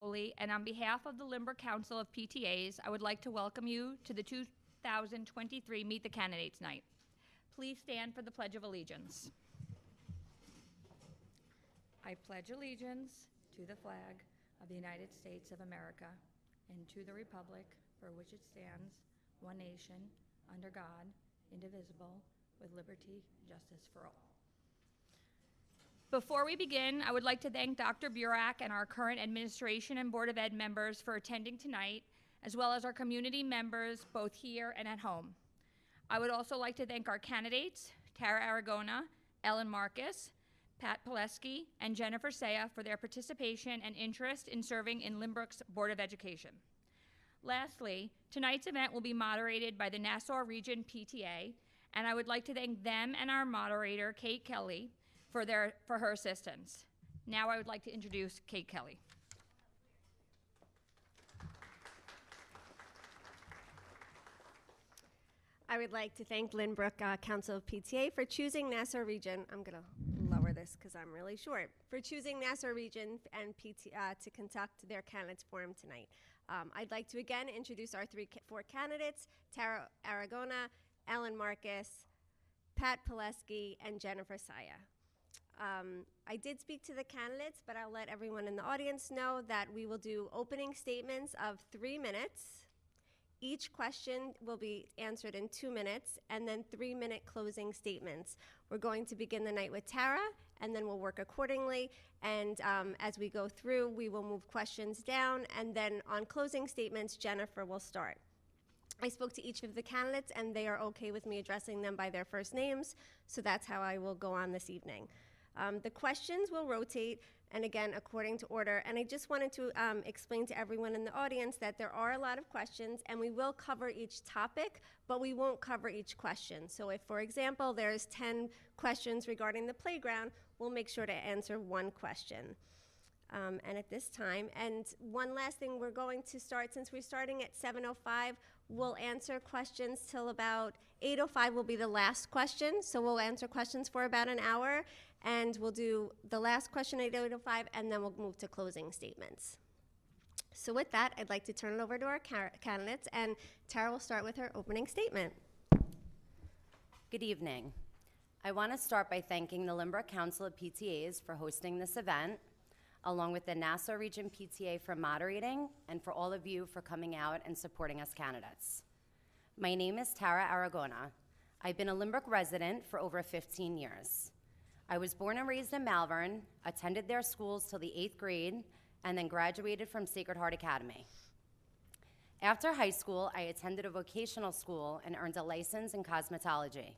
And on behalf of the Lynbrook Council of PTAs, I would like to welcome you to the 2023 Meet the Candidates Night. Please stand for the Pledge of Allegiance. I pledge allegiance to the flag of the United States of America and to the republic for which it stands, one nation, under God, indivisible, with liberty and justice for all. Before we begin, I would like to thank Dr. Burak and our current administration and Board of Ed members for attending tonight, as well as our community members, both here and at home. I would also like to thank our candidates, Tara Aragona, Ellen Marcus, Pat Pleski, and Jennifer Saya for their participation and interest in serving in Lynbrook's Board of Education. Lastly, tonight's event will be moderated by the Nassau Region PTA, and I would like to thank them and our moderator, Kate Kelly, for her assistance. Now I would like to introduce Kate Kelly. I would like to thank Lynbrook Council of PTA for choosing Nassau Region. I'm going to lower this because I'm really short. For choosing Nassau Region and to conduct their candidates forum tonight. I'd like to again introduce our four candidates: Tara Aragona, Ellen Marcus, Pat Pleski, and Jennifer Saya. I did speak to the candidates, but I'll let everyone in the audience know that we will do opening statements of 3 minutes. Each question will be answered in 2 minutes, and then 3-minute closing statements. We're going to begin the night with Tara, and then we'll work accordingly. And as we go through, we will move questions down, and then on closing statements, Jennifer will start. I spoke to each of the candidates, and they are okay with me addressing them by their first names, so that's how I will go on this evening. The questions will rotate, and again, according to order. And I just wanted to explain to everyone in the audience that there are a lot of questions, and we will cover each topic, but we won't cover each question. So if, for example, there's 10 questions regarding the playground, we'll make sure to answer one question. And at this time, and one last thing, we're going to start, since we're starting at 7:05, we'll answer questions till about 8:05 will be the last question. So we'll answer questions for about an hour, and we'll do the last question at 8:05, and then we'll move to closing statements. So with that, I'd like to turn it over to our candidates, and Tara will start with her opening statement. Good evening. I want to start by thanking the Lynbrook Council of PTAs for hosting this event, along with the Nassau Region PTA for moderating, and for all of you for coming out and supporting us candidates. My name is Tara Aragona. I've been a Lynbrook resident for over 15 years. I was born and raised in Malvern, attended their schools till the 8th grade, and then graduated from Sacred Heart Academy. After high school, I attended a vocational school and earned a license in cosmetology.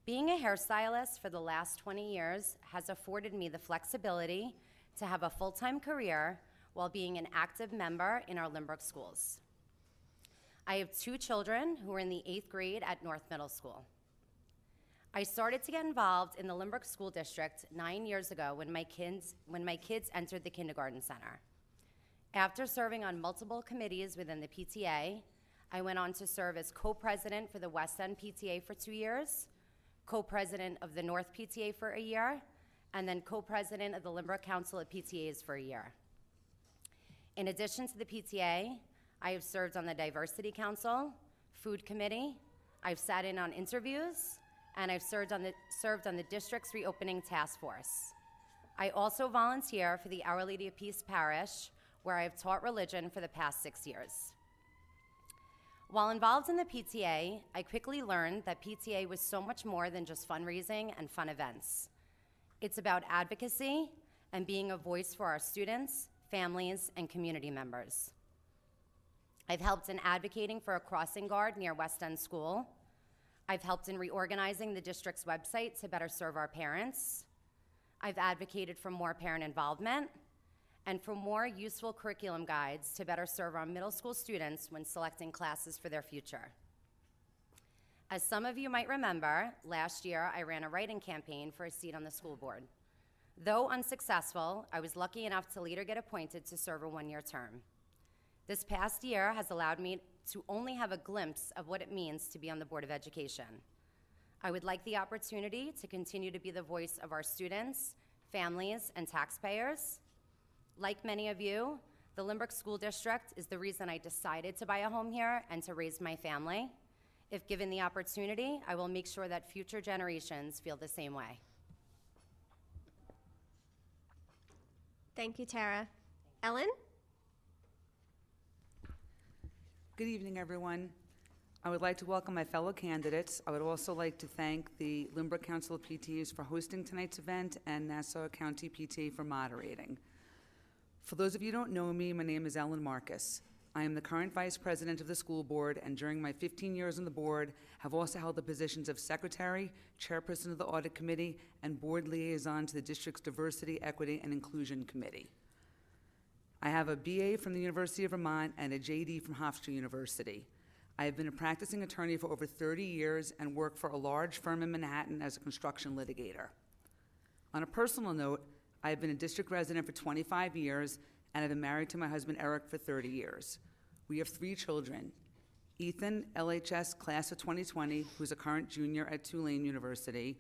Being a hairstylist for the last 20 years has afforded me the flexibility to have a full-time career while being an active member in our Lynbrook schools. I have 2 children who are in the 8th grade at North Middle School. I started to get involved in the Lynbrook School District 9 years ago when my kids entered the kindergarten center. After serving on multiple committees within the PTA, I went on to serve as co-president for the West End PTA for 2 years, co-president of the North PTA for a year, and then co-president of the Lynbrook Council of PTAs for a year. In addition to the PTA, I have served on the Diversity Council, Food Committee, I've sat in on interviews, and I've served on the district's reopening task force. I also volunteer for the Our Lady of Peace Parish, where I have taught religion for the past 6 years. While involved in the PTA, I quickly learned that PTA was so much more than just fundraising and fun events. It's about advocacy and being a voice for our students, families, and community members. I've helped in advocating for a crossing guard near West End School. I've helped in reorganizing the district's website to better serve our parents. I've advocated for more parent involvement and for more useful curriculum guides to better serve our middle school students when selecting classes for their future. As some of you might remember, last year I ran a write-in campaign for a seat on the school board. Though unsuccessful, I was lucky enough to later get appointed to serve a 1-year term. This past year has allowed me to only have a glimpse of what it means to be on the Board of Education. I would like the opportunity to continue to be the voice of our students, families, and taxpayers. Like many of you, The Lynbrook School District is the reason I decided to buy a home here and to raise my family. If given the opportunity, I will make sure that future generations feel the same way. Thank you, Tara. Ellen? Good evening, everyone. I would like to welcome my fellow candidates. I would also like to thank the Lynbrook Council of PTAs for hosting tonight's event and Nassau County PTA for moderating. For those of you who don't know me, my name is Ellen Marcus. I am the current Vice President of the school board, and during my 15 years on the board, have also held the positions of Secretary, Chairperson of the Audit Committee, and Board Liaison to the District's Diversity, Equity, and Inclusion Committee. I have a BA from the University of Vermont and a JD from Hofstra University. I have been a practicing attorney for over 30 years and work for a large firm in Manhattan as a construction litigator. On a personal note, I have been a district resident for 25 years and have been married to my husband Eric for 30 years. We have 3 children. Ethan, LHS class of 2020, who's a current junior at Tulane University.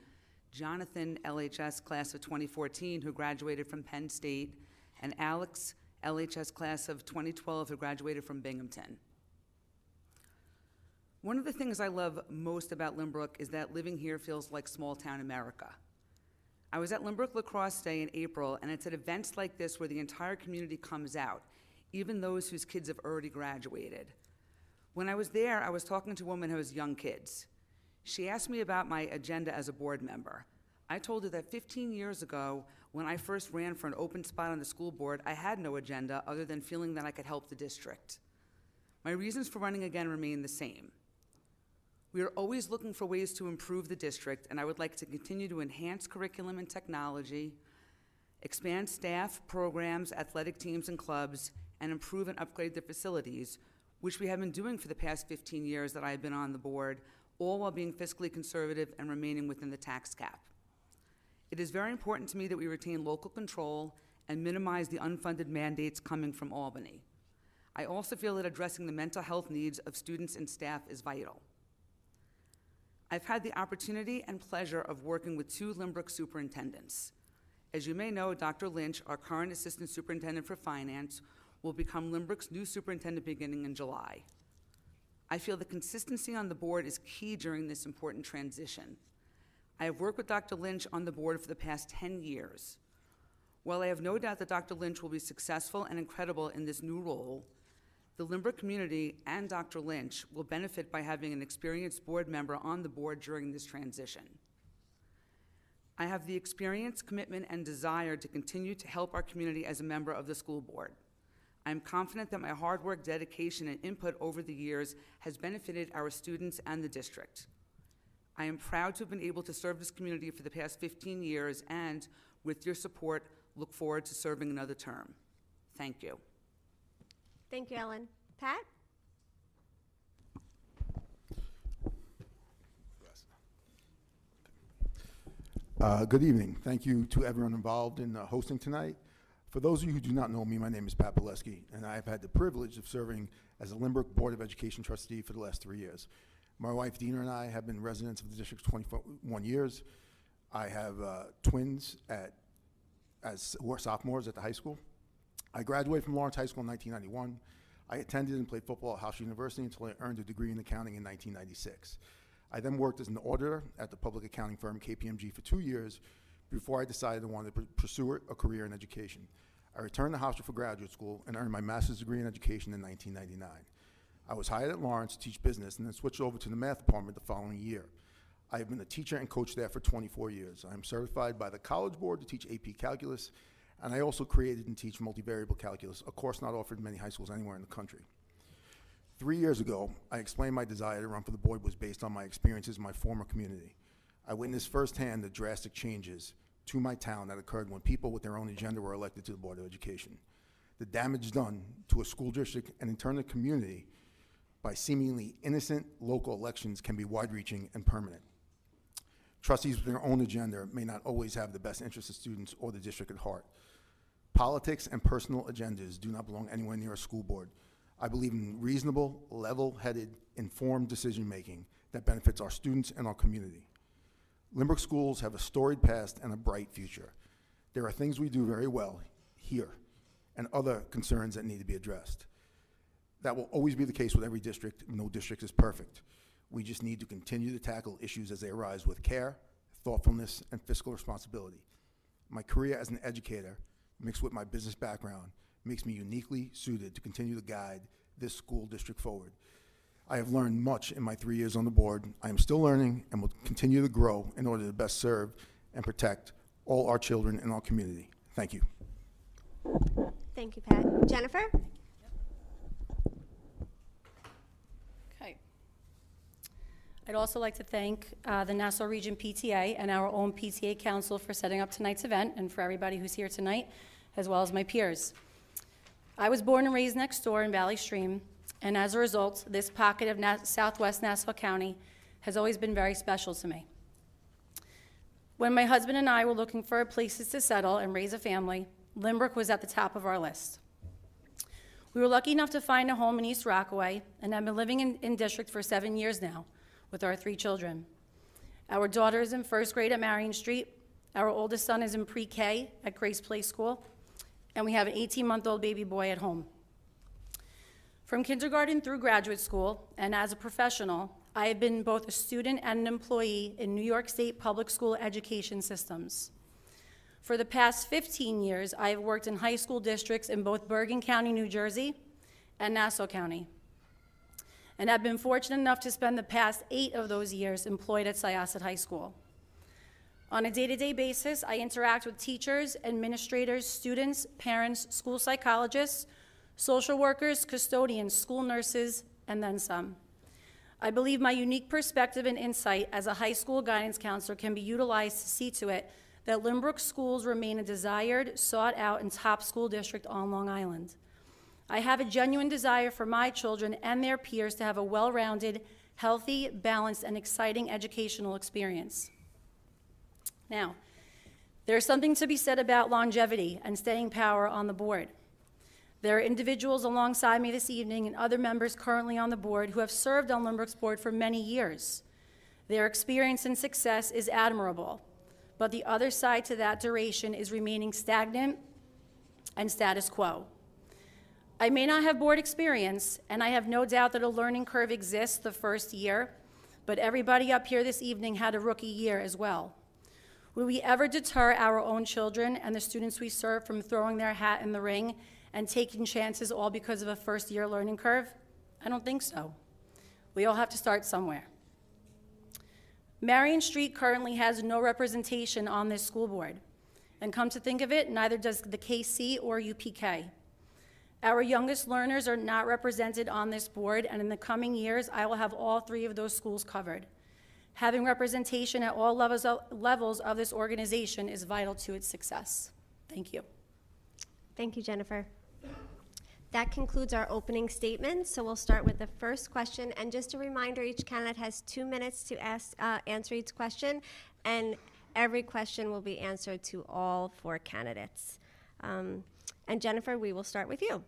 Jonathan, LHS class of 2014, who graduated from Penn State. And Alex, LHS class of 2012, who graduated from Binghamton. One of the things I love most about Lynbrook is that living here feels like small town America. I was at Lynbrook Lacrosse Day in April, and it's at events like this where the entire community comes out, even those whose kids have already graduated. When I was there, I was talking to a woman who has young kids. She asked me about my agenda as a board member. I told her that 15 years ago, when I first ran for an open spot on the school board, I had no agenda other than feeling that I could help the district. My reasons for running again remain the same. We are always looking for ways to improve the district, and I would like to continue to enhance curriculum and technology, expand staff, programs, athletic teams, and clubs, and improve and upgrade the facilities, which we have been doing for the past 15 years that I have been on the board, all while being fiscally conservative and remaining within the tax cap. It is very important to me that we retain local control and minimize the unfunded mandates coming from Albany. I also feel that addressing the mental health needs of students and staff is vital. I've had the opportunity and pleasure of working with 2 Lynbrook superintendents. As you may know, Dr. Lynch, our current Assistant Superintendent for Finance, will become Lynbrook's new superintendent beginning in July. I feel the consistency on the board is key during this important transition. I have worked with Dr. Lynch on the board for the past 10 years. While I have no doubt that Dr. Lynch will be successful and incredible in this new role, the Lynbrook community and Dr. Lynch will benefit by having an experienced board member on the board during this transition. I have the experience, commitment, and desire to continue to help our community as a member of the school board. I am confident that my hard work, dedication, and input over the years has benefited our students and the district. I am proud to have been able to serve this community for the past 15 years and, with your support, look forward to serving another term. Thank you. Thank you, Ellen. Pat? Good evening. Thank you to everyone involved in hosting tonight. For those of you who do not know me, my name is Pat Pleski, and I have had the privilege of serving as a Lynbrook Board of Education trustee for the last 3 years. My wife, Dina, and I have been residents of the district 21 years. I have twins who are sophomores at the high school. I graduated from Lawrence High School in 1991. I attended and played football at Hofstra University until I earned a degree in accounting in 1996. I then worked as an auditor at the public accounting firm KPMG for 2 years before I decided I wanted to pursue a career in education. I returned to Hofstra for graduate school and earned my master's degree in education in 1999. I was hired at Lawrence to teach business and then switched over to the math department the following year. I have been a teacher and coach there for 24 years. I am certified by the College Board to teach AP Calculus, and I also created and teach multivariable calculus, a course not offered in many high schools anywhere in the country. 3 years ago, I explained my desire to run for the board was based on my experiences in my former community. I witnessed firsthand the drastic changes to my town that occurred when people with their own agenda were elected to the Board of Education. The damage done to a school district and in turn the community by seemingly innocent local elections can be wide-reaching and permanent. Trustees with their own agenda may not always have the best interests of students or the district at heart. Politics and personal agendas do not belong anywhere near a school board. I believe in reasonable, level-headed, informed decision-making that benefits our students and our community. Lynbrook schools have a storied past and a bright future. There are things we do very well here, and other concerns that need to be addressed. That will always be the case with every district. No district is perfect. We just need to continue to tackle issues as they arise with care, thoughtfulness, and fiscal responsibility. My career as an educator, mixed with my business background, makes me uniquely suited to continue to guide this school district forward. I have learned much in my 3 years on the board. I am still learning and will continue to grow in order to best serve and protect all our children in our community. Thank you. Thank you, Pat. Jennifer? Okay. I'd also like to thank the Nassau Region PTA and our own PTA Council for setting up tonight's event, and for everybody who's here tonight, as well as my peers. I was born and raised next door in Valley Stream, and as a result, this pocket of southwest Nassau County has always been very special to me. When my husband and I were looking for places to settle and raise a family, Lynbrook was at the top of our list. We were lucky enough to find a home in East Rockaway, and have been living in district for 7 years now with our 3 children. Our daughter is in 1st grade at Marion Street, our oldest son is in pre-K at Grace Play School, and we have an 18-month-old baby boy at home. From kindergarten through graduate school, and as a professional, I have been both a student and an employee in New York State public school education systems. For the past 15 years, I have worked in high school districts in both Bergen County, New Jersey, and Nassau County, and have been fortunate enough to spend the past 8 of those years employed at Syosset High School. On a day-to-day basis, I interact with teachers, administrators, students, parents, school psychologists, social workers, custodians, school nurses, and then some. I believe my unique perspective and insight as a high school guidance counselor can be utilized to see to it that Lynbrook schools remain a desired, sought-out, and top school district on Long Island. I have a genuine desire for my children and their peers to have a well-rounded, healthy, balanced, and exciting educational experience. Now, there's something to be said about longevity and staying power on the board. There are individuals alongside me this evening and other members currently on the board who have served on Lynbrook's board for many years. Their experience and success is admirable, but the other side to that duration is remaining stagnant and status quo. I may not have board experience, and I have no doubt that a learning curve exists the first year, but everybody up here this evening had a rookie year as well. Will we ever deter our own children and the students we serve from throwing their hat in the ring and taking chances all because of a first-year learning curve? I don't think so. We all have to start somewhere. Marion Street currently has no representation on this school board. And come to think of it, neither does the KC or UPK. Our youngest learners are not represented on this board, and in the coming years, I will have all 3 of those schools covered. Having representation at all levels of this organization is vital to its success. Thank you. Thank you, Jennifer. That concludes our opening statements, so we'll start with the first question. And just a reminder, each candidate has 2 minutes to answer each question, and every question will be answered to all 4 candidates. And Jennifer, we will start with you.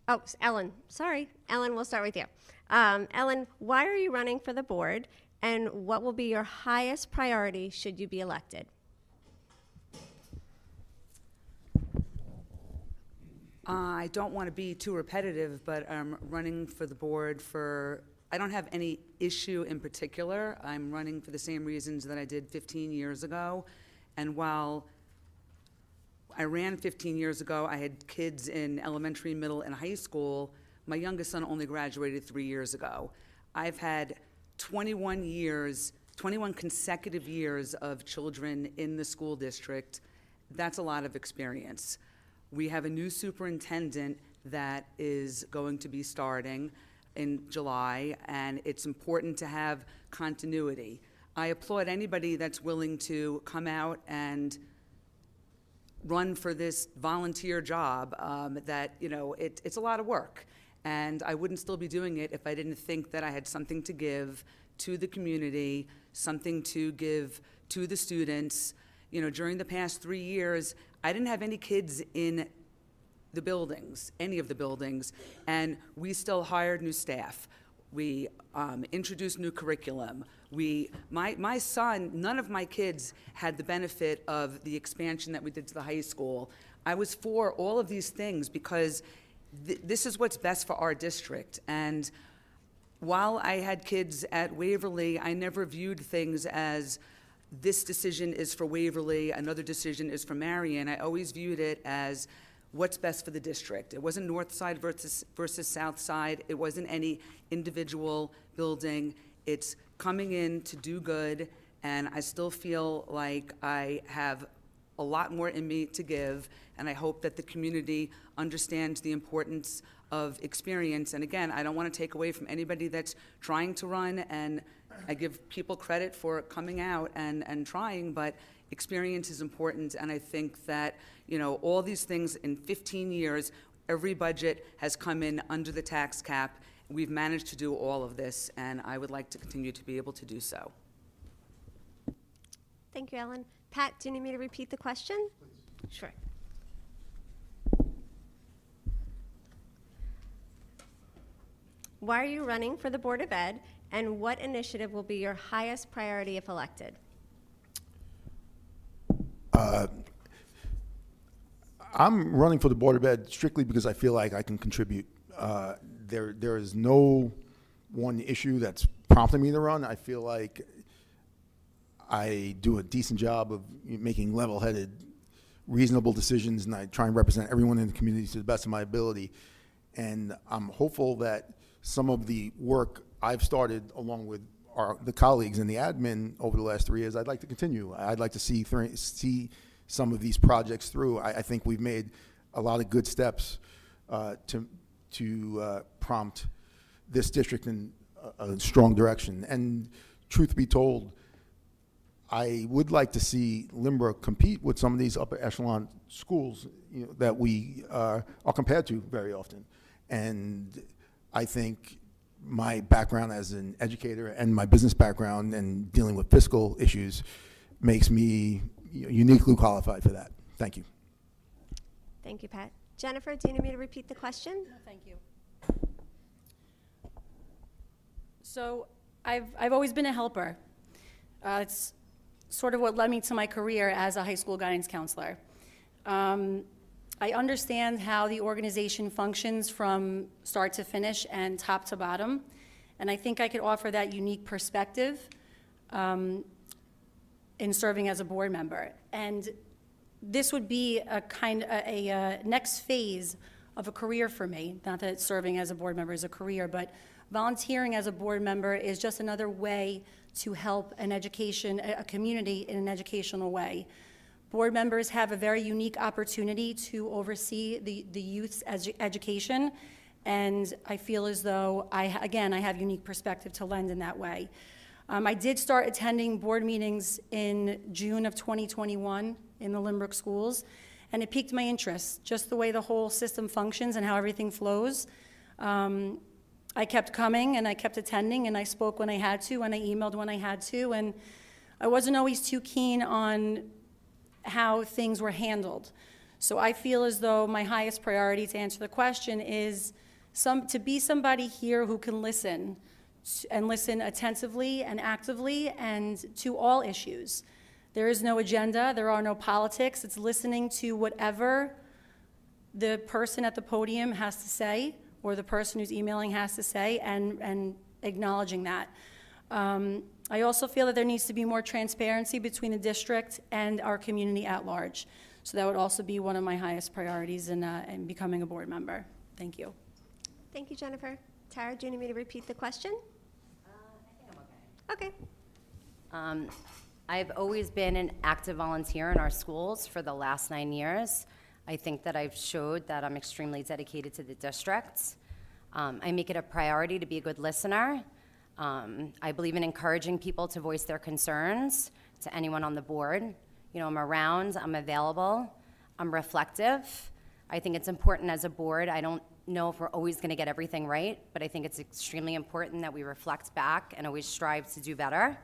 Oh, Ellen, sorry. Ellen, we'll start with you. Ellen, why are you running for the board, and what will be your highest priority should you be elected? I don't want to be too repetitive, but I'm running for the board for, I don't have any issue in particular. I'm running for the same reasons that I did 15 years ago. And while I ran 15 years ago, I had kids in elementary, middle, and high school. My youngest son only graduated 3 years ago. I've had 21 consecutive years of children in the school district. That's a lot of experience. We have a new superintendent that is going to be starting in July, and it's important to have continuity. I applaud anybody that's willing to come out and run for this volunteer job. It's a lot of work, and I wouldn't still be doing it if I didn't think that I had something to give to the community, something to give to the students. During the past 3 years, I didn't have any kids in the buildings, any of the buildings, and we still hired new staff. We introduced new curriculum. My son, none of my kids had the benefit of the expansion that we did to the high school. I was for all of these things because this is what's best for our district. And while I had kids at Waverly, I never viewed things as this decision is for Waverly, another decision is for Marion. I always viewed it as what's best for the district. It wasn't north side versus south side. It wasn't any individual building. It's coming in to do good, and I still feel like I have a lot more in me to give, and I hope that the community understands the importance of experience. And again, I don't want to take away from anybody that's trying to run, and I give people credit for coming out and trying, but experience is important, and I think that, you know, all these things in 15 years, every budget has come in under the tax cap. We've managed to do all of this, and I would like to continue to be able to do so. Thank you, Ellen. Pat, do you need me to repeat the question? Please. Sure. Why are you running for the Board of Ed, and what initiative will be your highest priority if elected? I'm running for the Board of Ed strictly because I feel like I can contribute. There is no one issue that's prompting me to run. I feel like I do a decent job of making level-headed, reasonable decisions, and I try and represent everyone in the community to the best of my ability. And I'm hopeful that some of the work I've started along with the colleagues and the admin over the last 3 years, I'd like to continue. I'd like to see some of these projects through. I think we've made a lot of good steps to prompt this district in a strong direction. And truth be told, I would like to see Lynbrook compete with some of these upper echelon schools, you know, that we are compared to very often. And I think my background as an educator and my business background and dealing with fiscal issues makes me uniquely qualified for that. Thank you. Thank you, Pat. Jennifer, do you need me to repeat the question? No, thank you. So I've always been a helper. It's sort of what led me to my career as a high school guidance counselor. I understand how the organization functions from start to finish and top to bottom, and I think I could offer that unique perspective in serving as a board member. And this would be a next phase of a career for me. Not that serving as a board member is a career, but volunteering as a board member is just another way to help a community in an educational way. Board members have a very unique opportunity to oversee the youth's education, and I feel as though, I have unique perspective to lend in that way. I did start attending board meetings in June of 2021 in the Lynbrook schools, and it piqued my interest, just the way the whole system functions and how everything flows. I kept coming, and I kept attending, and I spoke when I had to, and I emailed when I had to, and I wasn't always too keen on how things were handled. So I feel as though my highest priority, to answer the question, is to be somebody here who can listen, and listen attentively and actively and to all issues. There is no agenda, there are no politics. It's listening to whatever the person at the podium has to say, or the person who's emailing has to say, and acknowledging that. I also feel that there needs to be more transparency between the district and our community at large. So that would also be one of my highest priorities in becoming a board member. Thank you. Thank you, Jennifer. Tara, do you need me to repeat the question? I think I'm okay. Okay. I've always been an active volunteer in our schools for the last 9 years. I think that I've showed that I'm extremely dedicated to the district. I make it a priority to be a good listener. I believe in encouraging people to voice their concerns to anyone on the board. You know, I'm around, I'm available, I'm reflective. I think it's important as a board. I don't know if we're always going to get everything right, but I think it's extremely important that we reflect back and always strive to do better.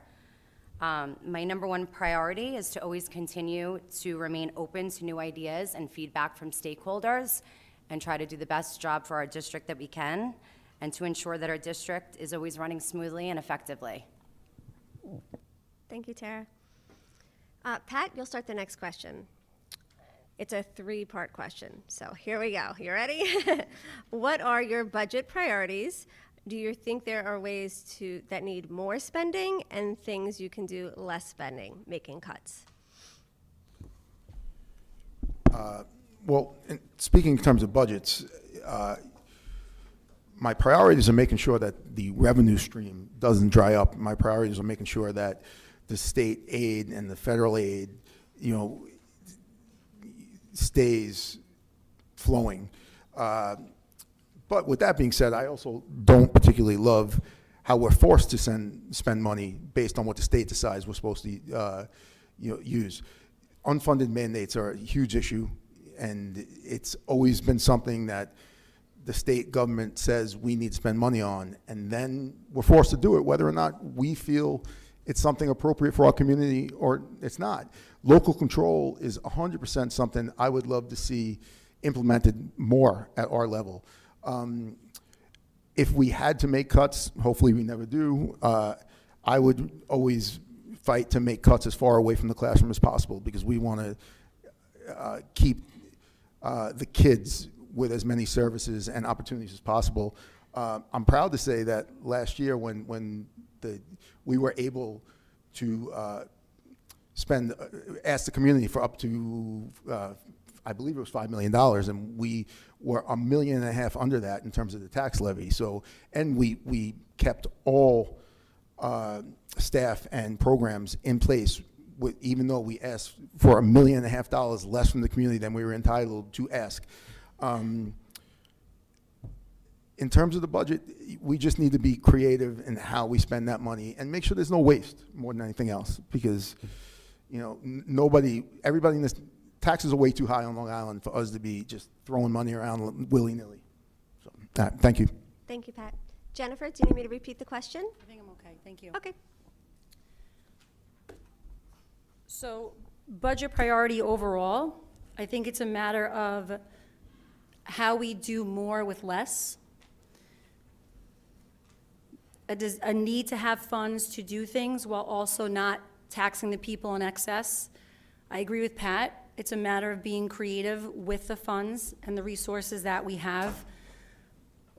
My number one priority is to always continue to remain open to new ideas and feedback from stakeholders and try to do the best job for our district that we can, and to ensure that our district is always running smoothly and effectively. Thank you, Tara. Pat, you'll start the next question. It's a three-part question, so here we go. You ready? What are your budget priorities? Do you think there are ways that need more spending and things you can do less spending, making cuts? Well, speaking in terms of budgets, my priorities are making sure that the revenue stream doesn't dry up. My priorities are making sure that the state aid and the federal aid, stays flowing. But with that being said, I also don't particularly love how we're forced to spend money based on what the state decides we're supposed to use. Unfunded mandates are a huge issue, and it's always been something that the state government says we need to spend money on, and then we're forced to do it whether or not we feel it's something appropriate for our community or it's not. Local control is 100% something I would love to see implemented more at our level. If we had to make cuts, hopefully we never do, I would always fight to make cuts as far away from the classroom as possible, because we want to keep the kids with as many services and opportunities as possible. I'm proud to say that last year when we were able to ask the community for up to, I believe it was $5 million, and we were $1.5 million under that in terms of the tax levy. So, and we kept all staff and programs in place, even though we asked for $1.5 million less from the community than we were entitled to ask. In terms of the budget, we just need to be creative in how we spend that money and make sure there's no waste more than anything else, because everybody in this, taxes are way too high on Long Island for us to be just throwing money around willy-nilly. So, thank you. Thank you, Pat. Jennifer, do you need me to repeat the question? I think I'm okay, thank you. Okay. So, budget priority overall, I think it's a matter of how we do more with less. A need to have funds to do things while also not taxing the people in excess. I agree with Pat. It's a matter of being creative with the funds and the resources that we have.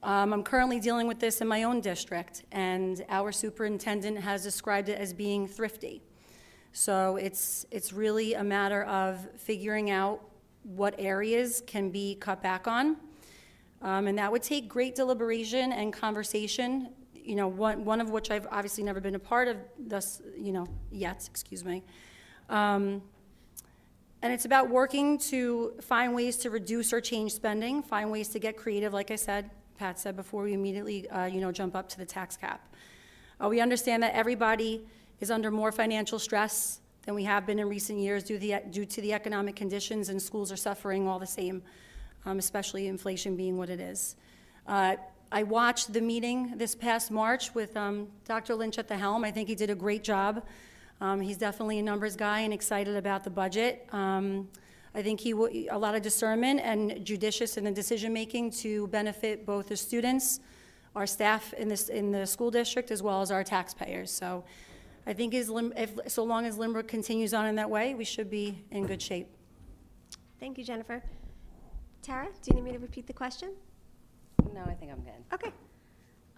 I'm currently dealing with this in my own district, and our superintendent has described it as being thrifty. So it's really a matter of figuring out what areas can be cut back on. And that would take great deliberation and conversation, one of which I've obviously never been a part of thus, yet, excuse me. And it's about working to find ways to reduce or change spending, find ways to get creative, like I said, Pat said before we immediately, jump up to the tax cap. We understand that everybody is under more financial stress than we have been in recent years due to the economic conditions, and schools are suffering all the same, especially inflation being what it is. I watched the meeting this past March with Dr. Lynch at the helm. I think he did a great job. He's definitely a numbers guy and excited about the budget. I think a lot of discernment and judicious in the decision-making to benefit both the students, our staff in the school district, as well as our taxpayers. So I think so long as Lynbrook continues on in that way, we should be in good shape. Thank you, Jennifer. Tara, do you need me to repeat the question? No, I think I'm good. Okay.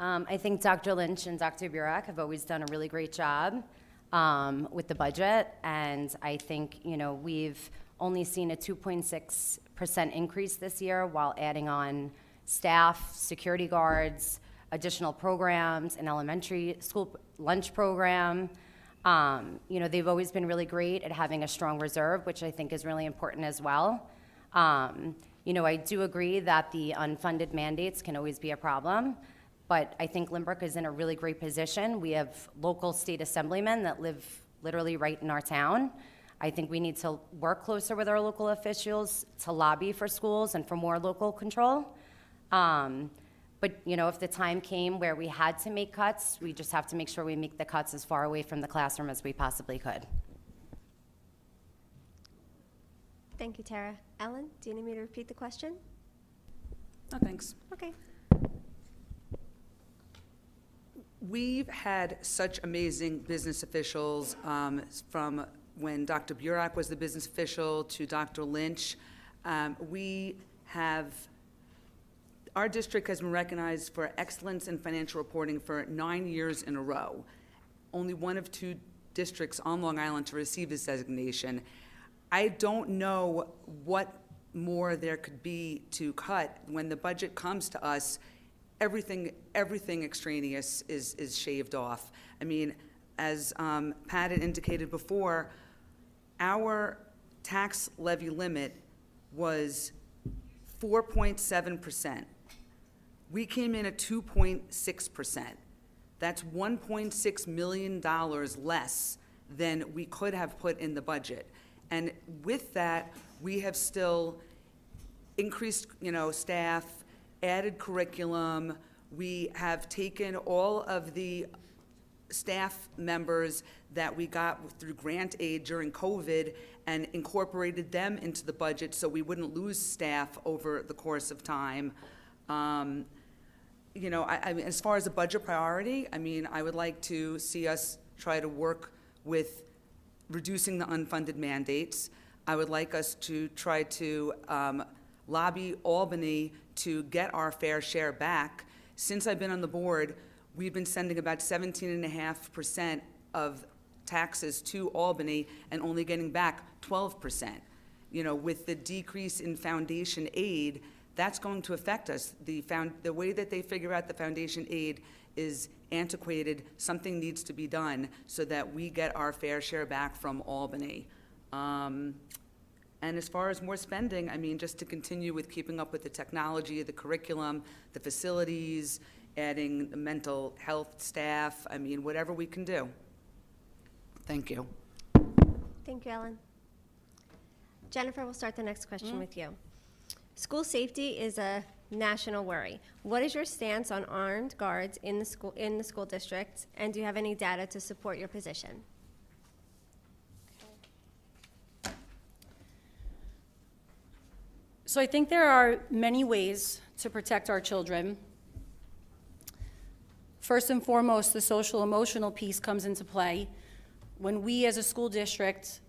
I think Dr. Lynch and Dr. Burak have always done a really great job with the budget, and I think, we've only seen a 2.6% increase this year while adding on staff, security guards, additional programs, an elementary school lunch program. They've always been really great at having a strong reserve, which I think is really important as well. I do agree that the unfunded mandates can always be a problem, but I think Lynbrook is in a really great position. We have local state assemblymen that live literally right in our town. I think we need to work closer with our local officials to lobby for schools and for more local control. But if the time came where we had to make cuts, we just have to make sure we make the cuts as far away from the classroom as we possibly could. Thank you, Tara. Ellen, do you need me to repeat the question? No, thanks. Okay. We've had such amazing business officials, from when Dr. Burak was the business official to Dr. Lynch. Our district has been recognized for excellence in financial reporting for 9 years in a row. Only one of 2 districts on Long Island to receive this designation. I don't know what more there could be to cut. When the budget comes to us, everything extraneous is shaved off. I mean, as Pat had indicated before, our tax levy limit was 4.7%. We came in at 2.6%. That's $1.6 million less than we could have put in the budget. And with that, we have still increased, staff, added curriculum. We have taken all of the staff members that we got through grant aid during COVID and incorporated them into the budget so we wouldn't lose staff over the course of time. I mean, as far as a budget priority, I would like to see us try to work with reducing the unfunded mandates. I would like us to try to lobby Albany to get our fair share back. Since I've been on the board, we've been sending about 17.5% of taxes to Albany and only getting back 12%. With the decrease in foundation aid, that's going to affect us. The way that they figure out the foundation aid is antiquated. Something needs to be done so that we get our fair share back from Albany. And as far as more spending, just to continue with keeping up with the technology, the curriculum, the facilities, adding the mental health staff, whatever we can do. Thank you. Thank you, Ellen. Jennifer, we'll start the next question with you. School safety is a national worry. What is your stance on armed guards in the school district, and do you have any data to support your position? So I think there are many ways to protect our children. First and foremost, the social emotional piece comes into play when we as a school district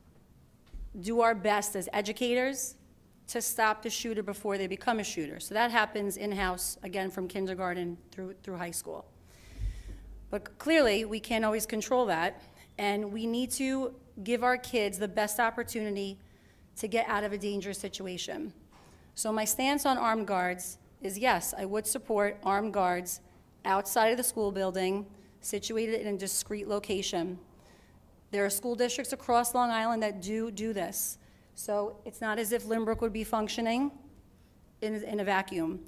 do our best as educators to stop the shooter before they become a shooter. So that happens in-house, again, from kindergarten through high school. But clearly, we can't always control that, and we need to give our kids the best opportunity to get out of a dangerous situation. So my stance on armed guards is yes, I would support armed guards outside of the school building, situated in a discrete location. There are school districts across Long Island that do this. So it's not as if Lynbrook would be functioning in a vacuum.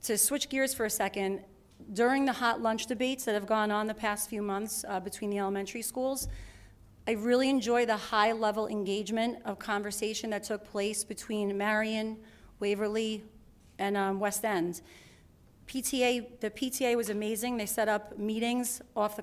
To switch gears for a second, during the hot lunch debates that have gone on the past few months between the elementary schools, I really enjoy the high-level engagement of conversation that took place between Marion, Waverly, and West End. The PTA was amazing. They set up meetings last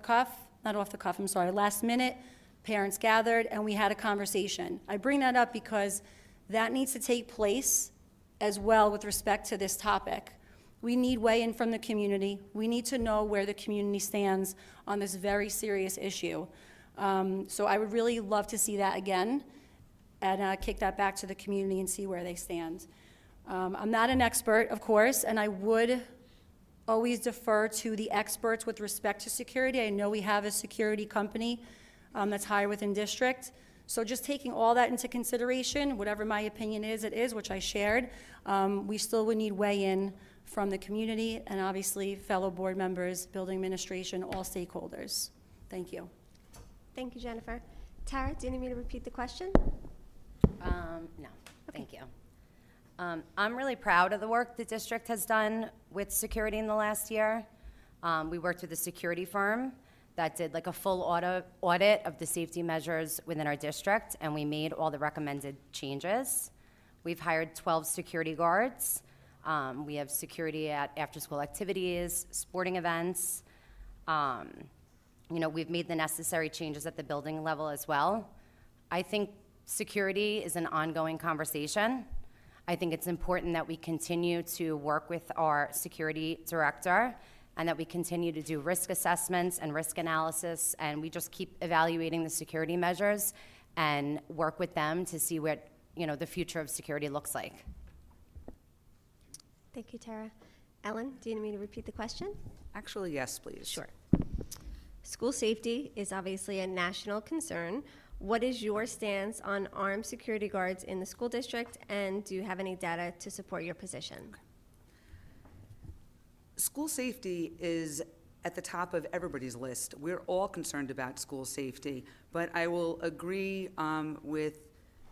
minute. Parents gathered, and we had a conversation. I bring that up because that needs to take place as well with respect to this topic. We need weigh-in from the community. We need to know where the community stands on this very serious issue. So I would really love to see that again and kick that back to the community and see where they stand. I'm not an expert, of course, and I would always defer to the experts with respect to security. I know we have a security company that's hired within district. So just taking all that into consideration, whatever my opinion is, it is, which I shared, we still would need weigh-in from the community and obviously fellow board members, building administration, all stakeholders. Thank you. Thank you, Jennifer. Tara, do you need me to repeat the question? No, thank you. I'm really proud of the work the district has done with security in the last year. We worked with a security firm that did like a full audit of the safety measures within our district, and we made all the recommended changes. We've hired 12 security guards. We have security at after-school activities, sporting events. We've made the necessary changes at the building level as well. I think security is an ongoing conversation. I think it's important that we continue to work with our security director and that we continue to do risk assessments and risk analysis, and we just keep evaluating the security measures and work with them to see what, the future of security looks like. Thank you, Tara. Ellen, do you need me to repeat the question? Actually, yes, please. Sure. School safety is obviously a national concern. What is your stance on armed security guards in the school district, and do you have any data to support your position? School safety is at the top of everybody's list. We're all concerned about school safety, but I will agree with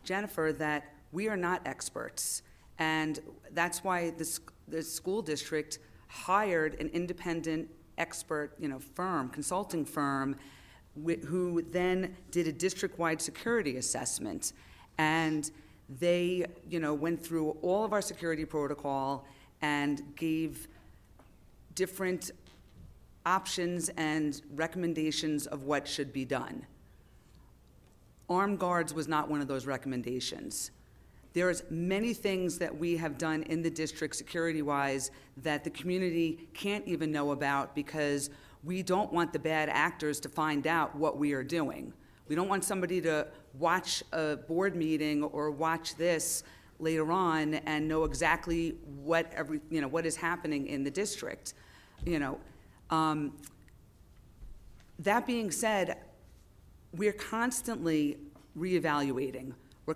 Jennifer that we are not experts, and that's why the school district hired an independent expert, consulting firm, who then did a district-wide security assessment, and they, went through all of our security protocol and gave different options and recommendations of what should be done. Armed guards was not one of those recommendations. There's many things that we have done in the district security-wise that the community can't even know about because we don't want the bad actors to find out what we are doing. We don't want somebody to watch a board meeting or watch this later on and know exactly what is happening in the district. That being said, we're constantly reevaluating. We're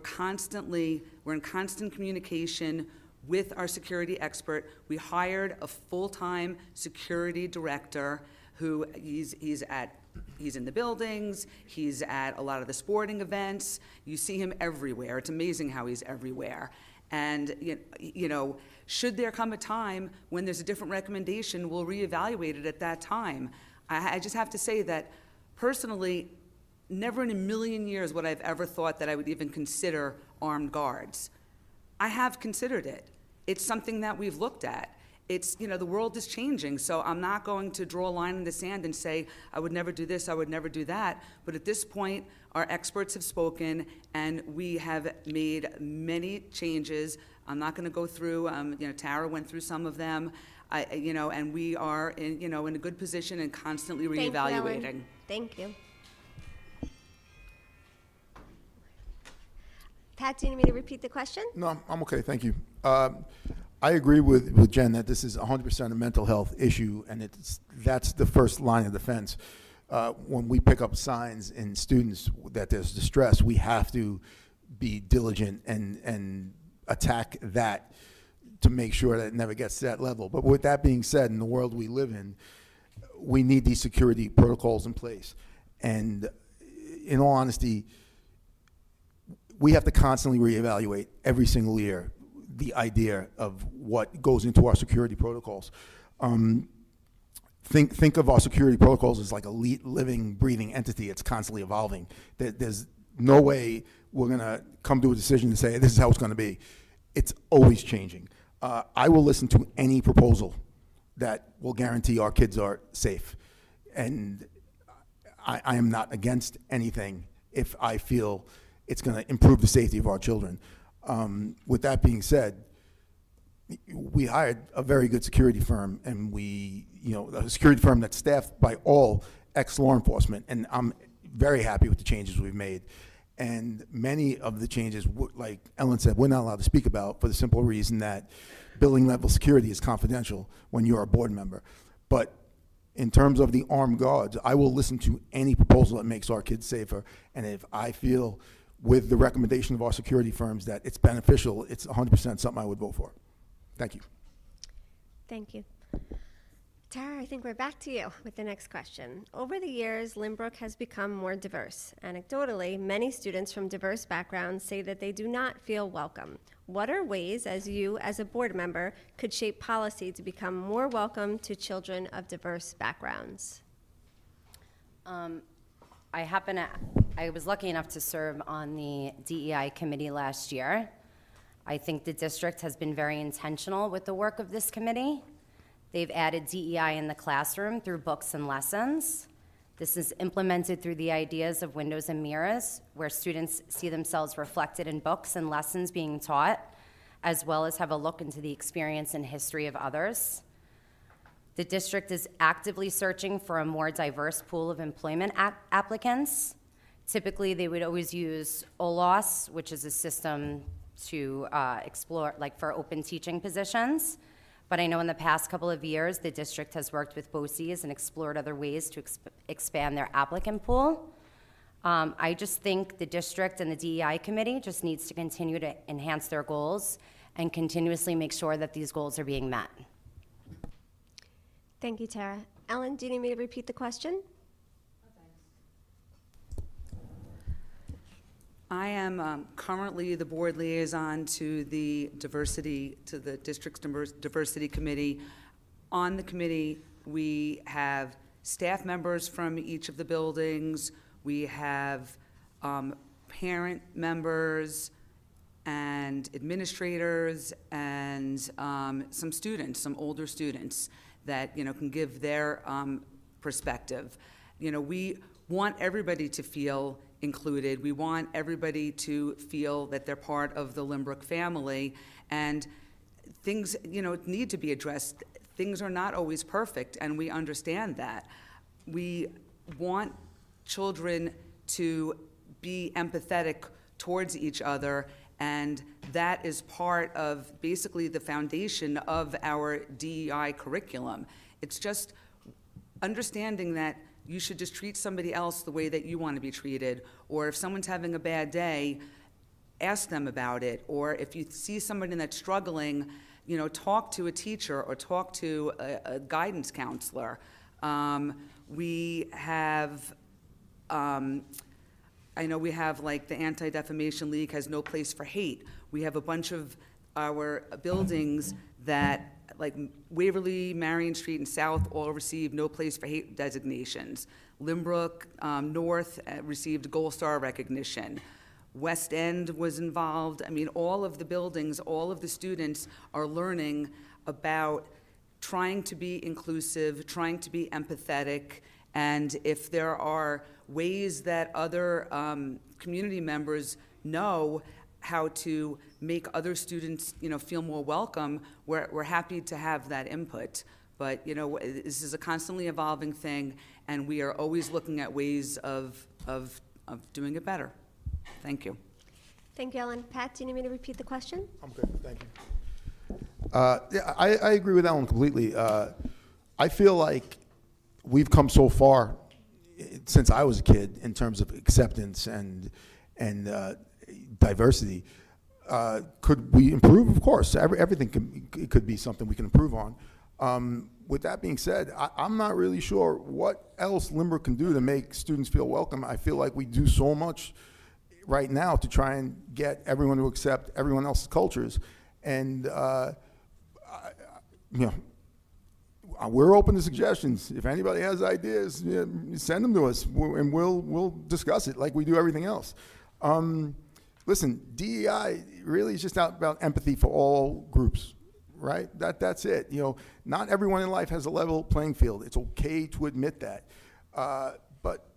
in constant communication with our security expert. We hired a full-time security director who he's in the buildings, he's at a lot of the sporting events. You see him everywhere. It's amazing how he's everywhere. And should there come a time when there's a different recommendation, we'll reevaluate it at that time. I just have to say that personally, never in a million years would I've ever thought that I would even consider armed guards. I have considered it. It's something that we've looked at. It's, the world is changing, so I'm not going to draw a line in the sand and say, I would never do this, I would never do that. But at this point, our experts have spoken, and we have made many changes. I'm not going to go through, Tara went through some of them, and we are in a good position and constantly reevaluating. Thank you. Pat, do you need me to repeat the question? No, I'm okay, thank you. I agree with Jen that this is 100% a mental health issue, and that's the first line of defense. When we pick up signs in students that there's distress, we have to be diligent and attack that to make sure that it never gets to that level. But with that being said, in the world we live in, we need these security protocols in place. And in all honesty, we have to constantly reevaluate every single year the idea of what goes into our security protocols. Think of our security protocols as like a living, breathing entity. It's constantly evolving. There's no way we're going to come to a decision and say, this is how it's going to be. It's always changing. I will listen to any proposal that will guarantee our kids are safe. And I am not against anything if I feel it's going to improve the safety of our children. With that being said, we hired a very good security firm, and a security firm that's staffed by all ex-law enforcement, and I'm very happy with the changes we've made. And many of the changes, like Ellen said, we're not allowed to speak about for the simple reason that building level security is confidential when you're a board member. But in terms of the armed guards, I will listen to any proposal that makes our kids safer, and if I feel with the recommendation of our security firms that it's beneficial, it's 100% something I would vote for. Thank you. Thank you. Tara, I think we're back to you with the next question. Over the years, Lynbrook has become more diverse. Anecdotally, many students from diverse backgrounds say that they do not feel welcome. What are ways, as a board member, could shape policy to become more welcome to children of diverse backgrounds? I was lucky enough to serve on the DEI committee last year. I think the district has been very intentional with the work of this committee. They've added DEI in the classroom through books and lessons. This is implemented through the ideas of windows and mirrors, where students see themselves reflected in books and lessons being taught, as well as have a look into the experience and history of others. The district is actively searching for a more diverse pool of employment applicants. Typically, they would always use OLOS, which is a system to explore, like for open teaching positions. But I know in the past couple of years, the district has worked with BOCES and explored other ways to expand their applicant pool. I just think the district and the DEI committee just needs to continue to enhance their goals and continuously make sure that these goals are being met. Thank you, Tara. Ellen, do you need me to repeat the question? I am currently the board liaison to the district's diversity committee. On the committee, we have staff members from each of the buildings. We have parent members and administrators and some students, some older students that, can give their perspective. We want everybody to feel included. We want everybody to feel that they're part of the Lynbrook family, and things, need to be addressed. Things are not always perfect, and we understand that. We want children to be empathetic towards each other, and that is part of basically the foundation of our DEI curriculum. It's just understanding that you should just treat somebody else the way that you want to be treated, or if someone's having a bad day, ask them about it, or if you see somebody that's struggling, talk to a teacher or talk to a guidance counselor. We have, I know we have like the Anti-Defamation League has No Place for Hate. We have a bunch of our buildings that, like Waverly, Marion Street, and South all received No Place for Hate designations. Lynbrook North received Gold Star recognition. West End was involved. I mean, all of the buildings, all of the students are learning about trying to be inclusive, trying to be empathetic, and if there are ways that other community members know how to make other students, feel more welcome, we're happy to have that input. But, this is a constantly evolving thing, and we are always looking at ways of doing it better. Thank you. Thank you, Ellen. Pat, do you need me to repeat the question? I'm good, thank you. Yeah, I agree with Ellen completely. I feel like we've come so far since I was a kid in terms of acceptance and diversity. Could we improve? Of course, everything could be something we can improve on. With that being said, I'm not really sure what else Lynbrook can do to make students feel welcome. I feel like we do so much right now to try and get everyone to accept everyone else's cultures. And, we're open to suggestions. If anybody has ideas, send them to us, and we'll discuss it like we do everything else. Listen, DEI really is just about empathy for all groups, right? That's it. Not everyone in life has a level playing field. It's okay to admit that. But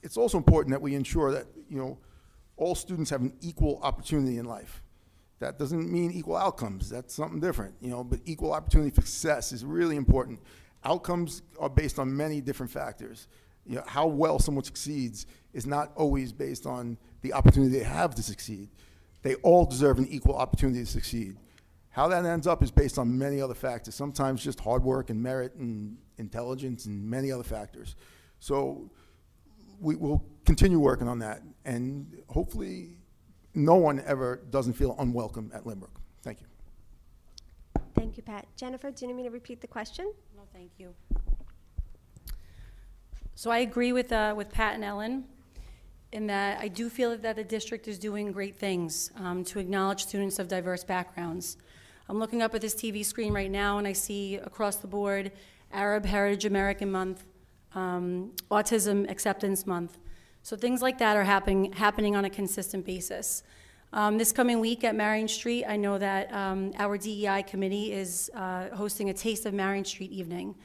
it's also important that we ensure that, all students have an equal opportunity in life. That doesn't mean equal outcomes. That's something different, but equal opportunity for success is really important. Outcomes are based on many different factors. How well someone succeeds is not always based on the opportunity they have to succeed. They all deserve an equal opportunity to succeed. How that ends up is based on many other factors, sometimes just hard work and merit and intelligence and many other factors. So we will continue working on that, and hopefully no one ever doesn't feel unwelcome at Lynbrook. Thank you. Thank you, Pat. Jennifer, do you need me to repeat the question? No, thank you. So I agree with Pat and Ellen in that I do feel that the district is doing great things to acknowledge students of diverse backgrounds. I'm looking up at this TV screen right now, and I see across the board Arab Heritage American Month, Autism Acceptance Month. So things like that are happening on a consistent basis. This coming week at Marion Street, I know that our DEI committee is hosting a Taste of Marion Street evening.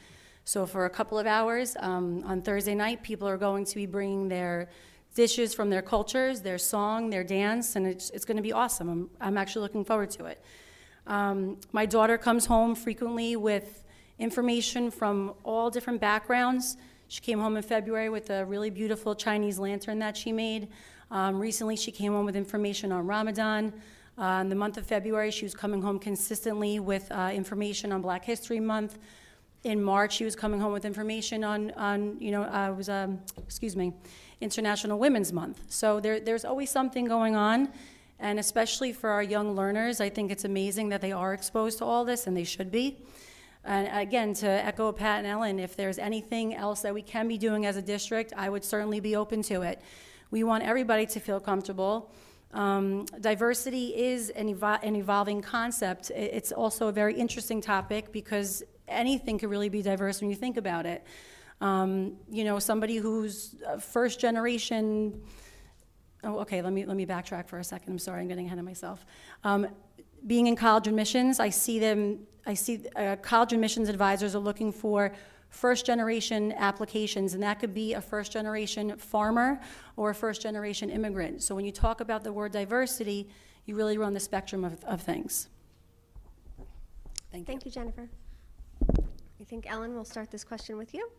So for a couple of hours on Thursday night, people are going to be bringing their dishes from their cultures, their song, their dance, and it's going to be awesome. I'm actually looking forward to it. My daughter comes home frequently with information from all different backgrounds. She came home in February with a really beautiful Chinese lantern that she made. Recently, she came home with information on Ramadan. In the month of February, she was coming home consistently with information on Black History Month. In March, she was coming home with information on International Women's Month. So there's always something going on, and especially for our young learners, I think it's amazing that they are exposed to all this, and they should be. And again, to echo Pat and Ellen, if there's anything else that we can be doing as a district, I would certainly be open to it. We want everybody to feel comfortable. Diversity is an evolving concept. It's also a very interesting topic because anything could really be diverse when you think about it. Somebody who's first generation. Oh, okay. Let me backtrack for a second. I'm sorry, I'm getting ahead of myself. Being in college admissions, I see college admissions advisors are looking for first generation applications, and that could be a first generation farmer or a first generation immigrant. So when you talk about the word diversity, you really run the spectrum of things. Thank you, Jennifer. I think, Ellen, we'll start this question with you.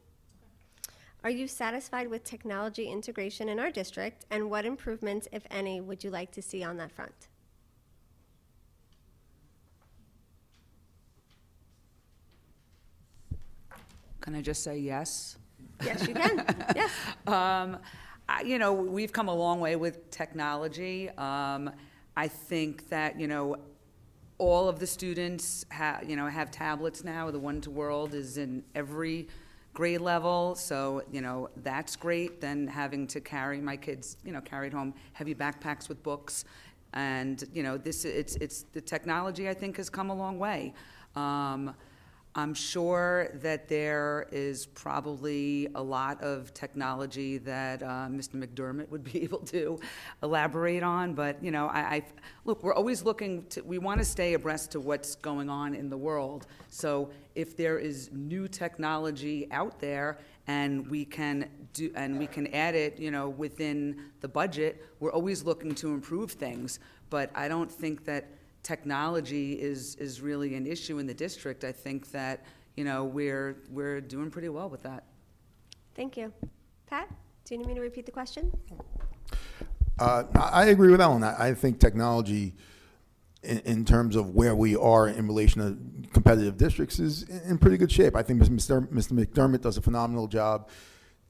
Are you satisfied with technology integration in our district, and what improvements, if any, would you like to see on that front? Can I just say yes? Yes, you can. Yes. We've come a long way with technology. I think that, all of the students have tablets now. The One to World is in every grade level, so, that's great. Then having to carry my kids, carried home heavy backpacks with books. And, it's the technology, I think, has come a long way. I'm sure that there is probably a lot of technology that Mr. McDermott would be able to elaborate on, but look, we're always we want to stay abreast to what's going on in the world. So if there is new technology out there and we can add it, within the budget, we're always looking to improve things. But I don't think that technology is really an issue in the district. I think that, we're doing pretty well with that. Thank you. Pat, do you need me to repeat the question? I agree with Ellen. I think technology, in terms of where we are in relation to competitive districts, is in pretty good shape. I think Mr. McDermott does a phenomenal job.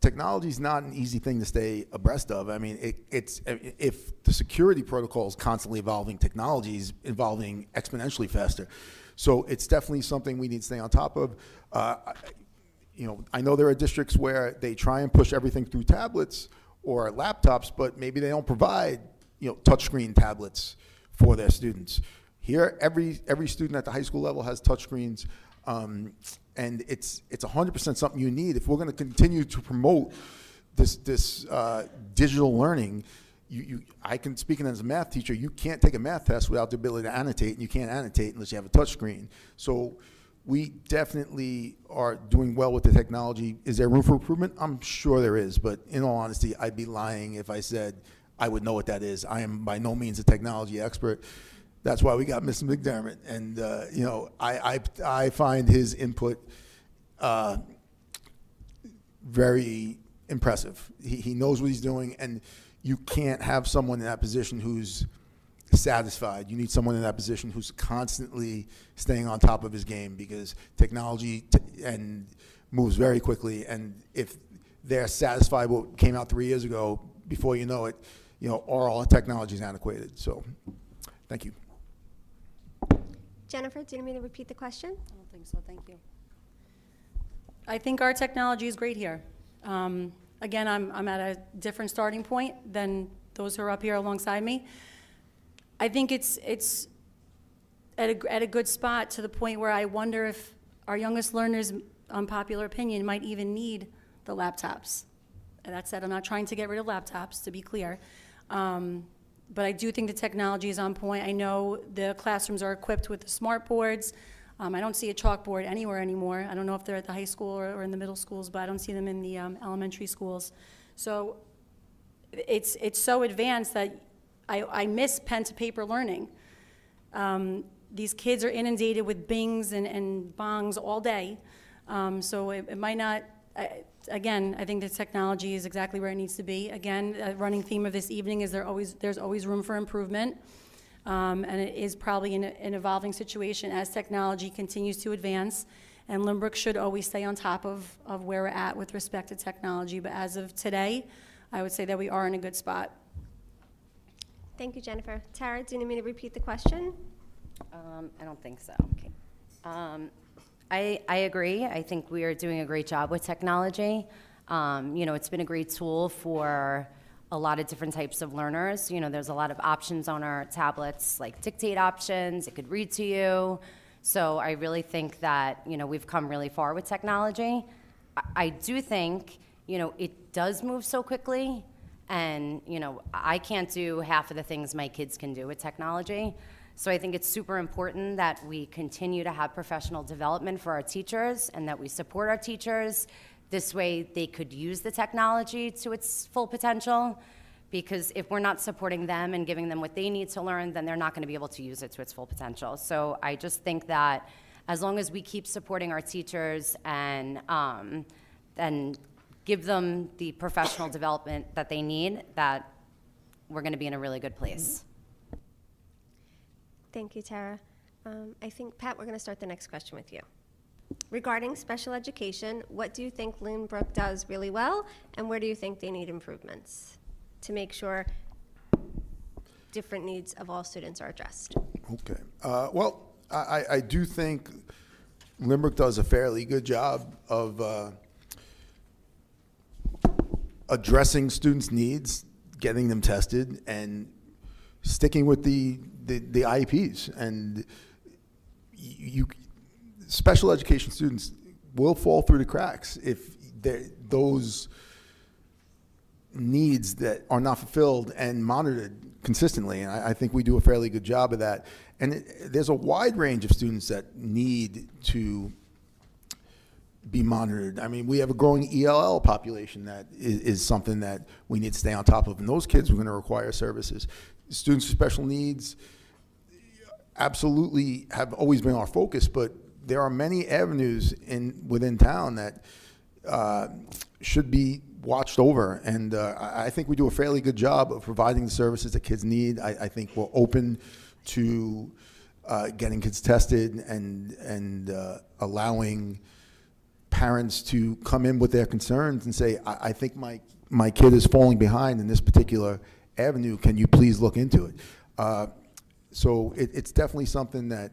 Technology is not an easy thing to stay abreast of. I mean, if the security protocol is constantly evolving, technology is evolving exponentially faster. So it's definitely something we need to stay on top of. I know there are districts where they try and push everything through tablets or laptops, but maybe they don't provide, touchscreen tablets for their students. Here, every student at the high school level has touchscreens. And it's 100% something you need. If we're going to continue to promote this digital learning, I can, speaking as a math teacher, you can't take a math test without the ability to annotate, and you can't annotate unless you have a touch screen. So we definitely are doing well with the technology. Is there room for improvement? I'm sure there is, but in all honesty, I'd be lying if I said I would know what that is. I am by no means a technology expert. That's why we got Mr. McDermott, and I find his input very impressive. He knows what he's doing, and you can't have someone in that position who's satisfied. You need someone in that position who's constantly staying on top of his game, because technology and moves very quickly. And if they're satisfied with what came out 3 years ago, before you know it, all the technology is antiquated. So, thank you. Jennifer, do you need me to repeat the question? I don't think so, thank you. I think our technology is great here. Again, I'm at a different starting point than those who are up here alongside me. I think it's at a good spot, to the point where I wonder if our youngest learners, unpopular opinion, might even need the laptops. And that said, I'm not trying to get rid of laptops, to be clear. But I do think the technology is on point. I know the classrooms are equipped with the smart boards. I don't see a chalkboard anywhere anymore. I don't know if they're at the high school or in the middle schools, but I don't see them in the elementary schools. So it's so advanced that I miss pen to paper learning. these kids are inundated with bings and bongs all day. So it might not, again, I think the technology is exactly where it needs to be. Again, a running theme of this evening is there's always room for improvement. And it is probably an evolving situation as technology continues to advance. And Lynbrook should always stay on top of where we're at with respect to technology. But as of today, I would say that we are in a good spot. Thank you, Jennifer. Tara, do you need me to repeat the question? I don't think so. Okay. I agree. I think we are doing a great job with technology. It's been a great tool for a lot of different types of learners. There's a lot of options on our tablets, like dictate options. It could read to you. So I really think that, we've come really far with technology. I do think, it does move so quickly. And, I can't do half of the things my kids can do with technology. So I think it's super important that we continue to have professional development for our teachers and that we support our teachers. This way they could use the technology to its full potential, because if we're not supporting them and giving them what they need to learn, then they're not going to be able to use it to its full potential. So I just think that as long as we keep supporting our teachers and give them the professional development that they need, that we're going to be in a really good place. Thank you, Tara. I think, Pat, we're going to start the next question with you. Regarding special education, what do you think Lynbrook does really well, and where do you think they need improvements to make sure different needs of all students are addressed? Okay. Well, I do think Lynbrook does a fairly good job of addressing students' needs, getting them tested, and sticking with the IEPs. And special education students will fall through the cracks if those needs that are not fulfilled and monitored consistently. And I think we do a fairly good job of that. And there's a wide range of students that need to be monitored. I mean, we have a growing ELL population that is something that we need to stay on top of. And those kids are going to require services. Students with special needs absolutely have always been our focus, but there are many avenues within town that should be watched over. And I think we do a fairly good job of providing the services that kids need. I think we're open to getting kids tested and allowing parents to come in with their concerns and say, I think my kid is falling behind in this particular avenue. Can you please look into it? So it's definitely something that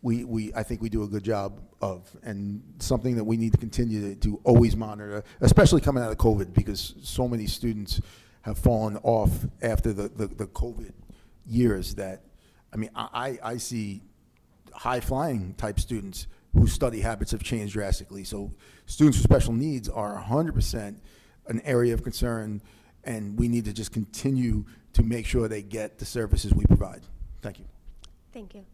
I think we do a good job of, and something that we need to continue to always monitor, especially coming out of COVID, because so many students have fallen off after the COVID years that, I mean, I see high-flying type students whose study habits have changed drastically. So students with special needs are 100% an area of concern, and we need to just continue to make sure they get the services we provide. Thank you. Thank you.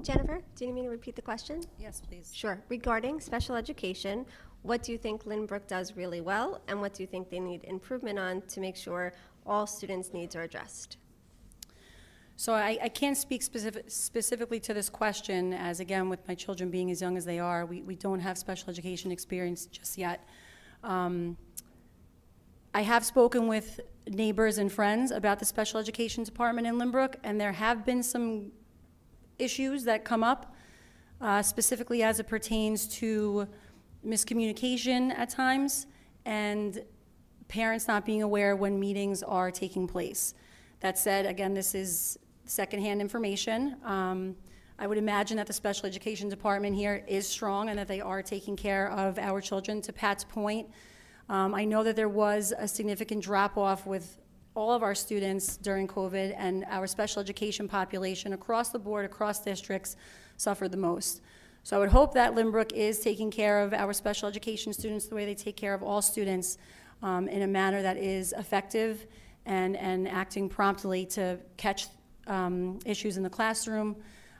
Jennifer, do you need me to repeat the question? Yes, please. Sure. Regarding special education, what do you think Lynbrook does really well, and what do you think they need improvement on to make sure all students' needs are addressed? So I can't speak specifically to this question, as again, with my children being as young as they are, we don't have special education experience just yet. I have spoken with neighbors and friends about the special education department in Lynbrook, and there have been some issues that come up, specifically as it pertains to miscommunication at times and parents not being aware when meetings are taking place. That said, again, this is secondhand information. I would imagine that the special education department here is strong and that they are taking care of our children. To Pat's point, I know that there was a significant drop-off with all of our students during COVID, and our special education population across the board, across districts, suffered the most. So I would hope that Lynbrook is taking care of our special education students the way they take care of all students, in a manner that is effective and acting promptly to catch issues in the classroom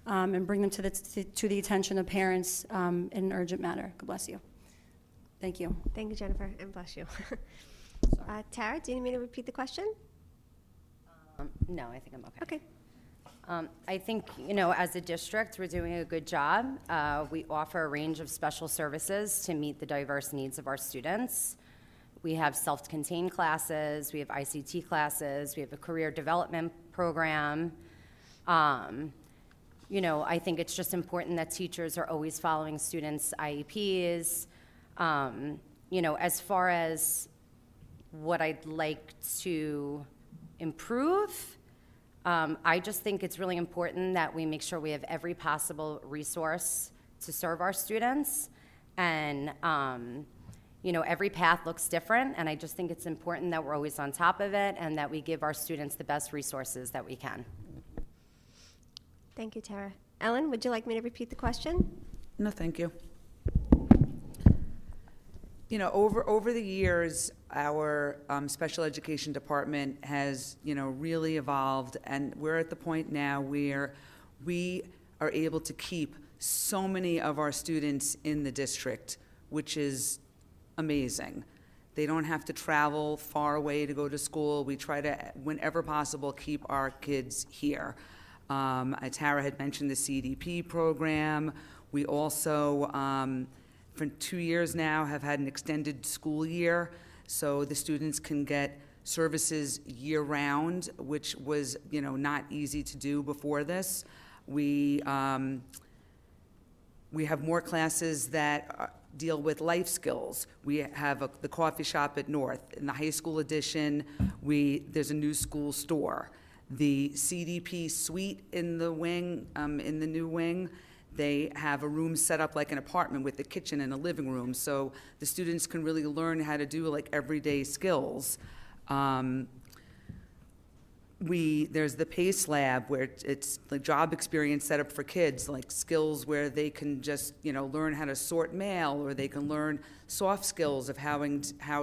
and bring them to the attention of parents in an urgent manner. God bless you. Thank you. Thank you, Jennifer, and bless you. Tara, do you need me to repeat the question? No, I think I'm okay. I think, as a district, we're doing a good job. We offer a range of special services to meet the diverse needs of our students. We have self-contained classes, we have ICT classes, we have a career development program. I think it's just important that teachers are always following students' IEPs. As far as what I'd like to improve, I just think it's really important that we make sure we have every possible resource to serve our students. And, every path looks different, and I just think it's important that we're always on top of it and that we give our students the best resources that we can. Thank you, Tara. Ellen, would you like me to repeat the question? No, thank you. Over the years, our special education department has, really evolved, and we're at the point now where we are able to keep so many of our students in the district, which is amazing. They don't have to travel far away to go to school. We try to, whenever possible, keep our kids here. Tara had mentioned the CDP program. We also, for 2 years now, have had an extended school year, so the students can get services year-round, which was, not easy to do before this. We have more classes that deal with life skills. We have the coffee shop at North. In the high school edition, there's a new school store. The CDP suite in the wing, in the new wing, they have a room set up like an apartment with a kitchen and a living room, so the students can really learn how to do like everyday skills. There's the PACE lab where it's like job experience set up for kids, like skills where they can just, learn how to sort mail, or they can learn soft skills of how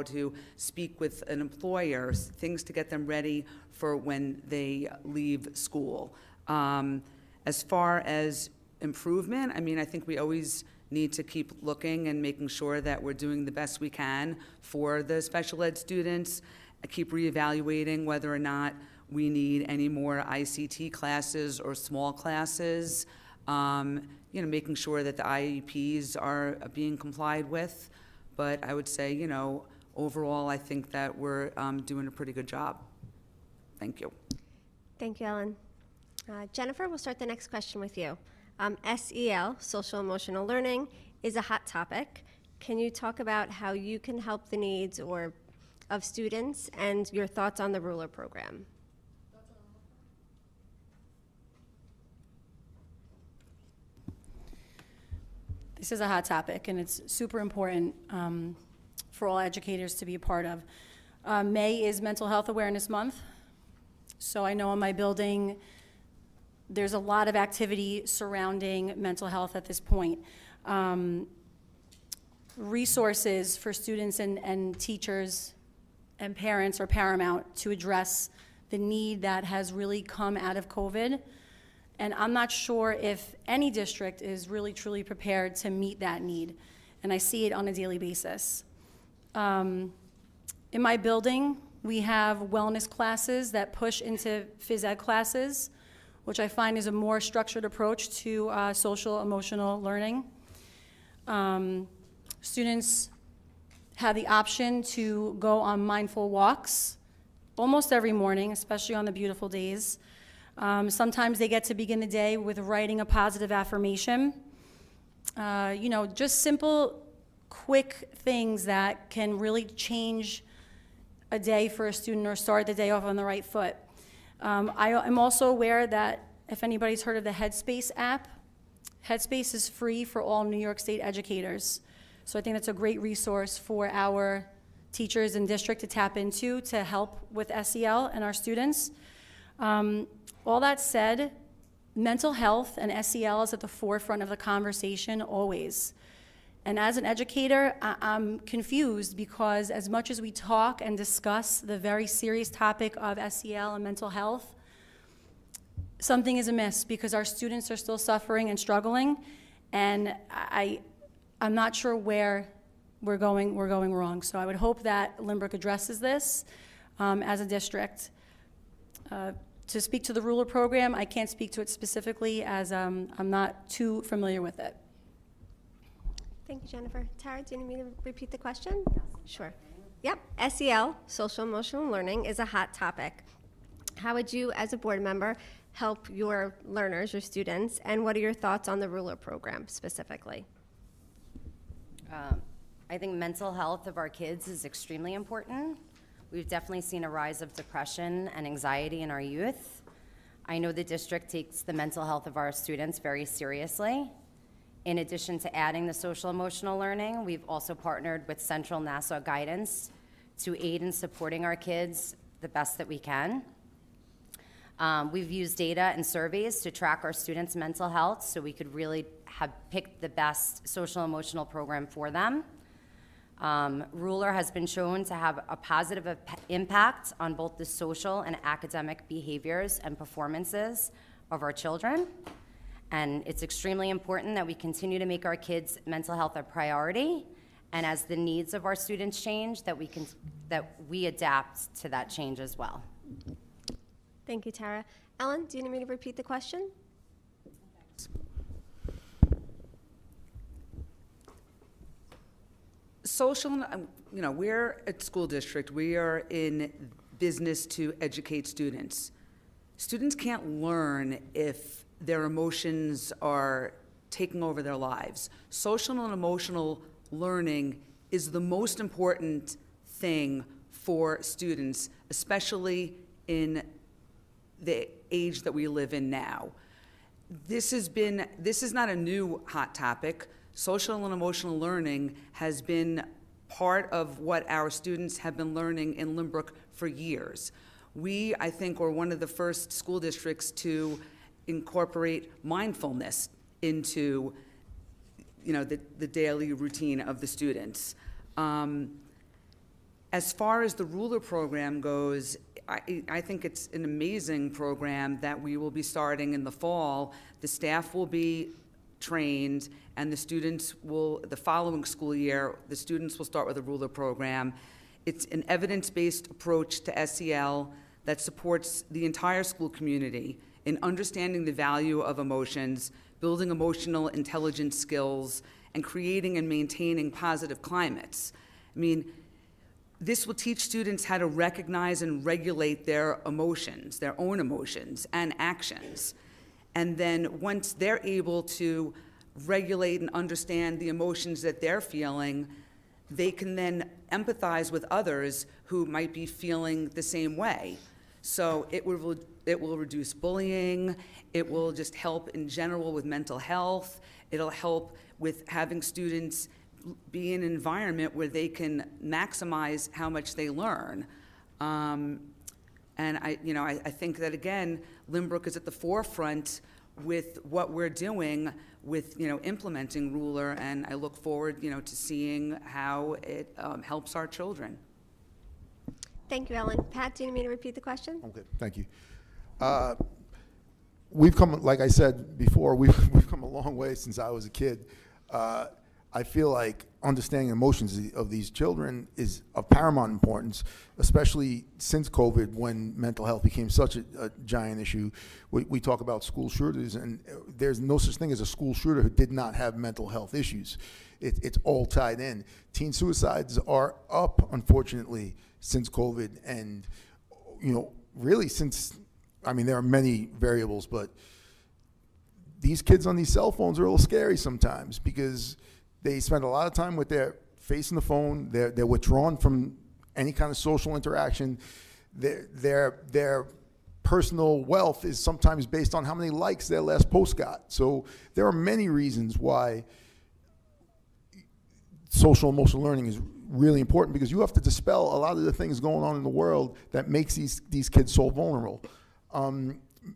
to speak with an employer, things to get them ready for when they leave school. As far as improvement, I think we always need to keep looking and making sure that we're doing the best we can for the special ed students. I keep reevaluating whether or not we need any more ICT classes or small classes, making sure that the IEPs are being complied with. But I would say, overall, I think that we're doing a pretty good job. Thank you. Thank you, Ellen. Jennifer, we'll start the next question with you. SEL, social emotional learning, is a hot topic. Can you talk about how you can help the needs of students and your thoughts on the ruler program? This is a hot topic, and it's super important for all educators to be a part of. May is Mental Health Awareness Month, so I know in my building there's a lot of activity surrounding mental health at this point. Resources for students and teachers and parents are paramount to address the need that has really come out of COVID. And I'm not sure if any district is really truly prepared to meet that need. And I see it on a daily basis. In my building, we have wellness classes that push into phys ed classes, which I find is a more structured approach to social emotional learning. Students have the option to go on mindful walks almost every morning, especially on the beautiful days. Sometimes they get to begin the day with writing a positive affirmation. Just simple, quick things that can really change a day for a student or start the day off on the right foot. I'm also aware that if anybody's heard of the Headspace app, Headspace is free for all New York State educators. So I think that's a great resource for our teachers in district to tap into to help with SEL and our students. All that said, mental health and SEL is at the forefront of the conversation always. And as an educator, I'm confused because as much as we talk and discuss the very serious topic of SEL and mental health, something is amiss because our students are still suffering and struggling, and I'm not sure where we're going wrong. So I would hope that Lynbrook addresses this as a district. to speak to the ruler program, I can't speak to it specifically as I'm not too familiar with it. Thank you, Jennifer. Tara, do you need me to repeat the question? Sure. Yep. SEL, social emotional learning, is a hot topic. How would you, as a board member, help your learners, your students, and what are your thoughts on the ruler program specifically? I think mental health of our kids is extremely important. We've definitely seen a rise of depression and anxiety in our youth. I know the district takes the mental health of our students very seriously. In addition to adding the social emotional learning, we've also partnered with Central Nassau Guidance to aid in supporting our kids the best that we can. We've used data and surveys to track our students' mental health so we could really have picked the best social emotional program for them. Ruler has been shown to have a positive impact on both the social and academic behaviors and performances of our children. And it's extremely important that we continue to make our kids' mental health a priority, and as the needs of our students change, that we adapt to that change as well. Thank you, Tara. Ellen, do you need me to repeat the question? Social, we're at school district. We are in business to educate students. Students can't learn if their emotions are taking over their lives. Social and emotional learning is the most important thing for students, especially in the age that we live in now. This is not a new hot topic. Social and emotional learning has been part of what our students have been learning in Lynbrook for years. We, I think, were one of the first school districts to incorporate mindfulness into, the daily routine of the students. As far as the ruler program goes, I think it's an amazing program that we will be starting in the fall. The staff will be trained, and the students will, the following school year, the students will start with a ruler program. It's an evidence-based approach to SEL that supports the entire school community in understanding the value of emotions, building emotional intelligence skills, and creating and maintaining positive climates. I mean, this will teach students how to recognize and regulate their emotions, their own emotions and actions. And then once they're able to regulate and understand the emotions that they're feeling, they can then empathize with others who might be feeling the same way. So it will reduce bullying. It will just help in general with mental health. It'll help with having students be in an environment where they can maximize how much they learn. And I think that, again, Lynbrook is at the forefront with what we're doing with, implementing Ruler, and I look forward, to seeing how it helps our children. Thank you, Ellen. Pat, do you need me to repeat the question? Okay, thank you. We've come, like I said before, we've come a long way since I was a kid. I feel like understanding emotions of these children is of paramount importance, especially since COVID, when mental health became such a giant issue. We talk about school shooters, and there's no such thing as a school shooter who did not have mental health issues. It's all tied in. Teen suicides are up, unfortunately, since COVID, and really since, there are many variables, but these kids on these cell phones are a little scary sometimes because they spend a lot of time with their face in the phone. They're withdrawn from any kind of social interaction. Their personal wealth is sometimes based on how many likes their last post got. So there are many reasons why social emotional learning is really important, because you have to dispel a lot of the things going on in the world that makes these kids so vulnerable.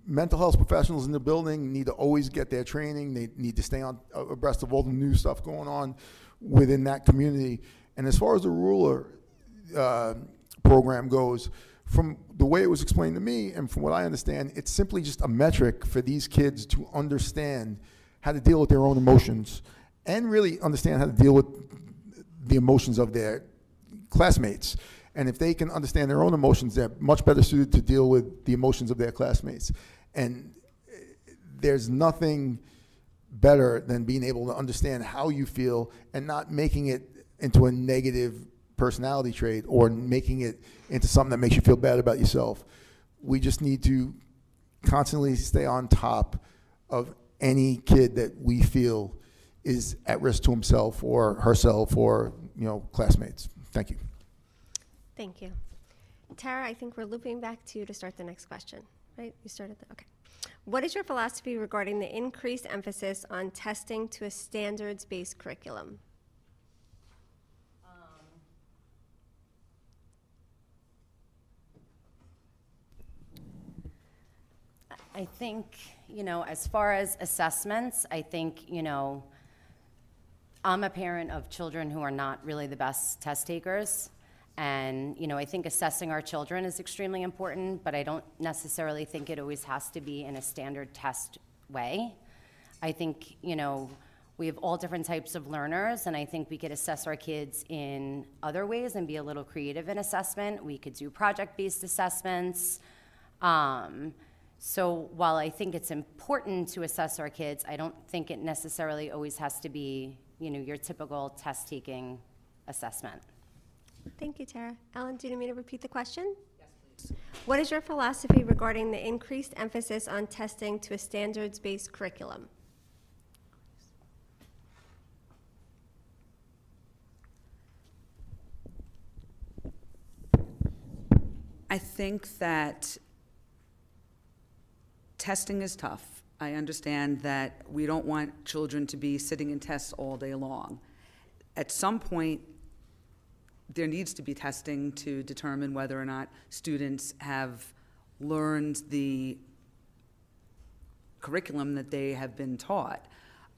Mental health professionals in the building need to always get their training. They need to stay abreast of all the new stuff going on within that community. And as far as the Ruler program goes, from the way it was explained to me and from what I understand, it's simply just a metric for these kids to understand how to deal with their own emotions and really understand how to deal with the emotions of their classmates. And if they can understand their own emotions, they're much better suited to deal with the emotions of their classmates. And there's nothing better than being able to understand how you feel and not making it into a negative personality trait or making it into something that makes you feel bad about yourself. We just need to constantly stay on top of any kid that we feel is at risk to himself or herself or, classmates. Thank you. Thank you. Tara, I think we're looping back to you to start the next question, right? You started okay. What is your philosophy regarding the increased emphasis on testing to a standards-based curriculum? I think, as far as assessments, I think, I'm a parent of children who are not really the best test takers. And, I think assessing our children is extremely important, but I don't necessarily think it always has to be in a standard test way. I think, we have all different types of learners, and I think we could assess our kids in other ways and be a little creative in assessment. We could do project-based assessments. So while I think it's important to assess our kids, I don't think it necessarily always has to be, your typical test-taking assessment. Thank you, Tara. Ellen, do you need me to repeat the question? Yes, please. What is your philosophy regarding the increased emphasis on testing to a standards-based curriculum? I think that testing is tough. I understand that we don't want children to be sitting in tests all day long. At some point, there needs to be testing to determine whether or not students have learned the curriculum that they have been taught.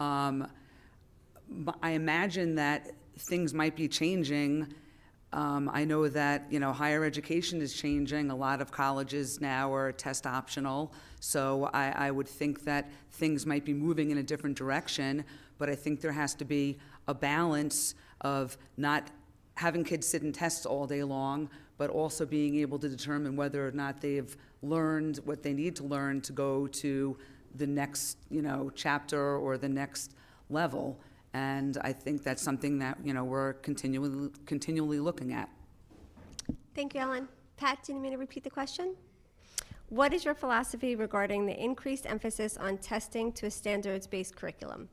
I imagine that things might be changing. I know that, higher education is changing. A lot of colleges now are test optional. So I would think that things might be moving in a different direction, but I think there has to be a balance of not having kids sit in tests all day long, but also being able to determine whether or not they've learned what they need to learn to go to the next, chapter or the next level. And I think that's something that, we're continually looking at. Thank you, Ellen. Pat, do you need me to repeat the question? What is your philosophy regarding the increased emphasis on testing to a standards-based curriculum?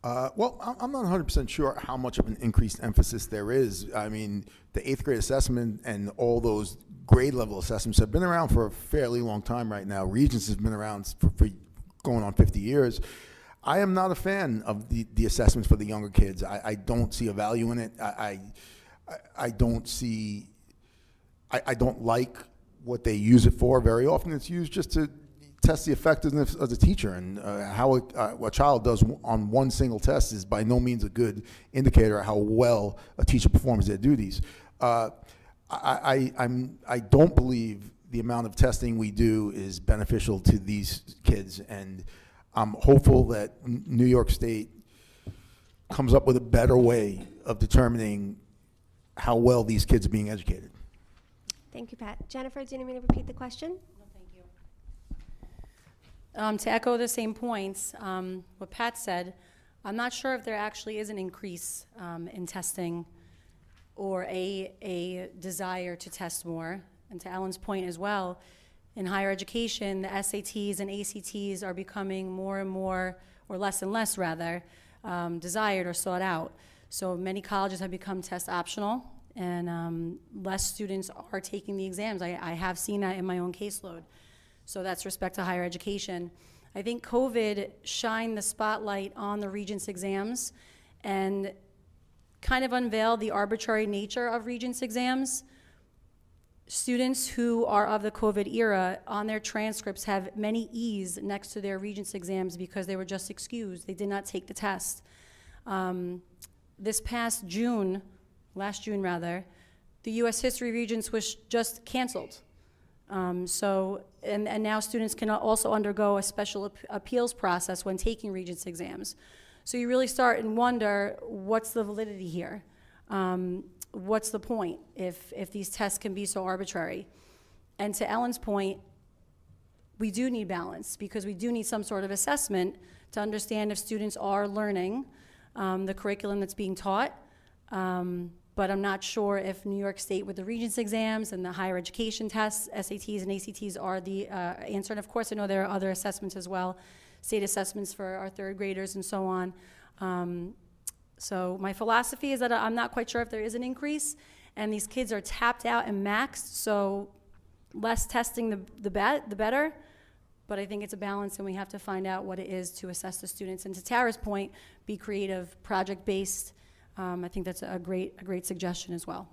Well, I'm not 100% sure how much of an increased emphasis there is. I mean, the 8th grade assessment and all those grade level assessments have been around for a fairly long time right now. Regents has been around for going on 50 years. I am not a fan of the assessments for the younger kids. I don't see a value in it. I don't like what they use it for. Very often it's used just to test the effectiveness of the teacher, and how a child does on one single test is by no means a good indicator of how well a teacher performs their duties. I don't believe the amount of testing we do is beneficial to these kids, and I'm hopeful that New York State comes up with a better way of determining how well these kids are being educated. Thank you, Pat. Jennifer, do you need me to repeat the question? No, thank you. To echo the same points, what Pat said, I'm not sure if there actually is an increase in testing or a desire to test more. And to Ellen's point as well, in higher education, the SATs and ACTs are becoming more and more, or less and less rather, desired or sought out. So many colleges have become test optional, and less students are taking the exams. I have seen that in my own caseload. So that's respect to higher education. I think COVID shined the spotlight on the Regents exams and kind of unveiled the arbitrary nature of Regents exams. Students who are of the COVID era, on their transcripts have many E's next to their Regents exams because they were just excused. They did not take the test. This past June, last June rather, the U.S. History Regents was just canceled. And now students can also undergo a special appeals process when taking Regents exams. So you really start and wonder, what's the validity here? what's the point if these tests can be so arbitrary? And to Ellen's point, we do need balance, because we do need some sort of assessment to understand if students are learning the curriculum that's being taught. But I'm not sure if New York State with the Regents exams and the higher education tests, SATs and ACTs, are the answer. And of course, I know there are other assessments as well, state assessments for our third graders and so on. So my philosophy is that I'm not quite sure if there is an increase, and these kids are tapped out and maxed, so less testing the better. But I think it's a balance, and we have to find out what it is to assess the students. And to Tara's point, be creative, project-based. I think that's a great suggestion as well.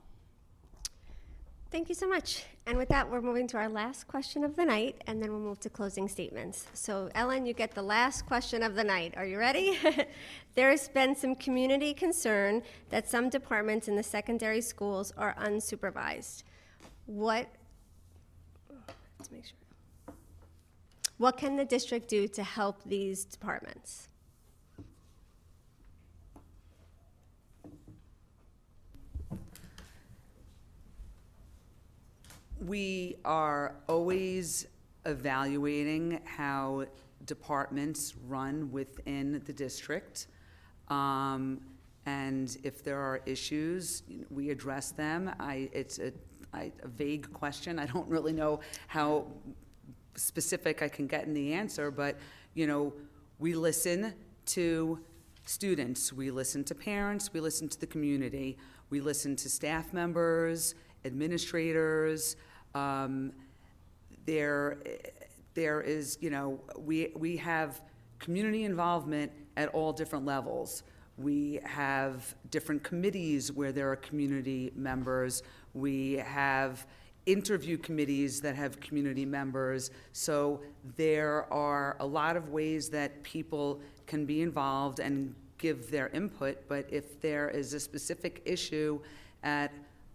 Thank you so much. And with that, we're moving to our last question of the night, and then we'll move to closing statements. So Ellen, you get the last question of the night. Are you ready? There has been some community concern that some departments in the secondary schools are unsupervised. Let's make sure. What can the district do to help these departments? We are always evaluating how departments run within the district. And if there are issues, we address them. It's a vague question. I don't really know how specific I can get in the answer, but we listen to students, we listen to parents, we listen to the community, we listen to staff members, administrators. There is, we have community involvement at all different levels. We have different committees where there are community members. We have interview committees that have community members. So there are a lot of ways that people can be involved and give their input, but if there is a specific issue at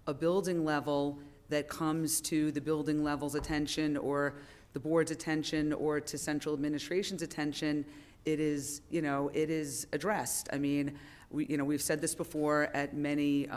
a building level that comes to the building level's attention or the board's attention or to central administration's attention, it is addressed. I mean, we've said this before at many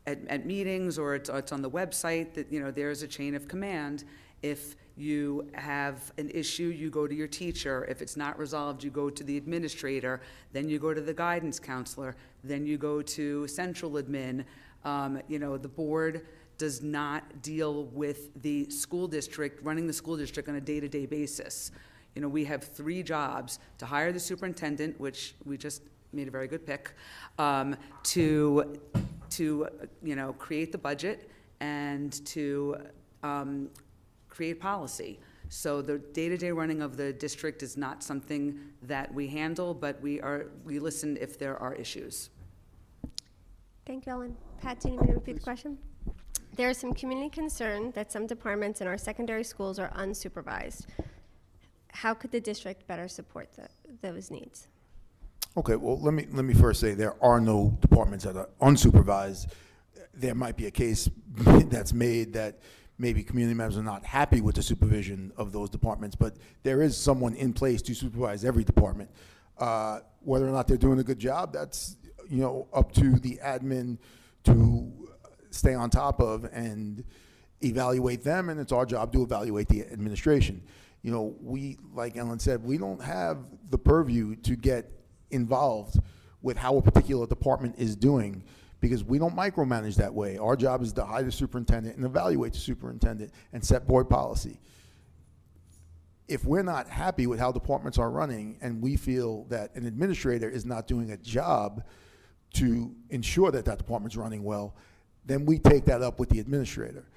at meetings, or it's on the website that there's a chain of command. If you have an issue, you go to your teacher. If it's not resolved, you go to the administrator. Then you go to the guidance counselor. Then you go to central admin. The board does not deal with the school district, running the school district on a day-to-day basis. We have 3 jobs: to hire the superintendent, which we just made a very good pick, to create the budget, and to create policy. So the day-to-day running of the district is not something that we handle, but we listen if there are issues. Thank you, Ellen. Pat, do you need me to repeat the question? There is some community concern that some departments in our secondary schools are unsupervised. How could the district better support those needs? Okay, well, let me first say there are no departments that are unsupervised. There might be a case that's made that maybe community members are not happy with the supervision of those departments, but there is someone in place to supervise every department. Whether or not they're doing a good job, that's up to the admin to stay on top of and evaluate them, and it's our job to evaluate the administration. We, like Ellen said, we don't have the purview to get involved with how a particular department is doing, because we don't micromanage that way. Our job is to hire the superintendent and evaluate the superintendent and set board policy. If we're not happy with how departments are running and we feel that an administrator is not doing a job to ensure that that department's running well, then we take that up with the administrator.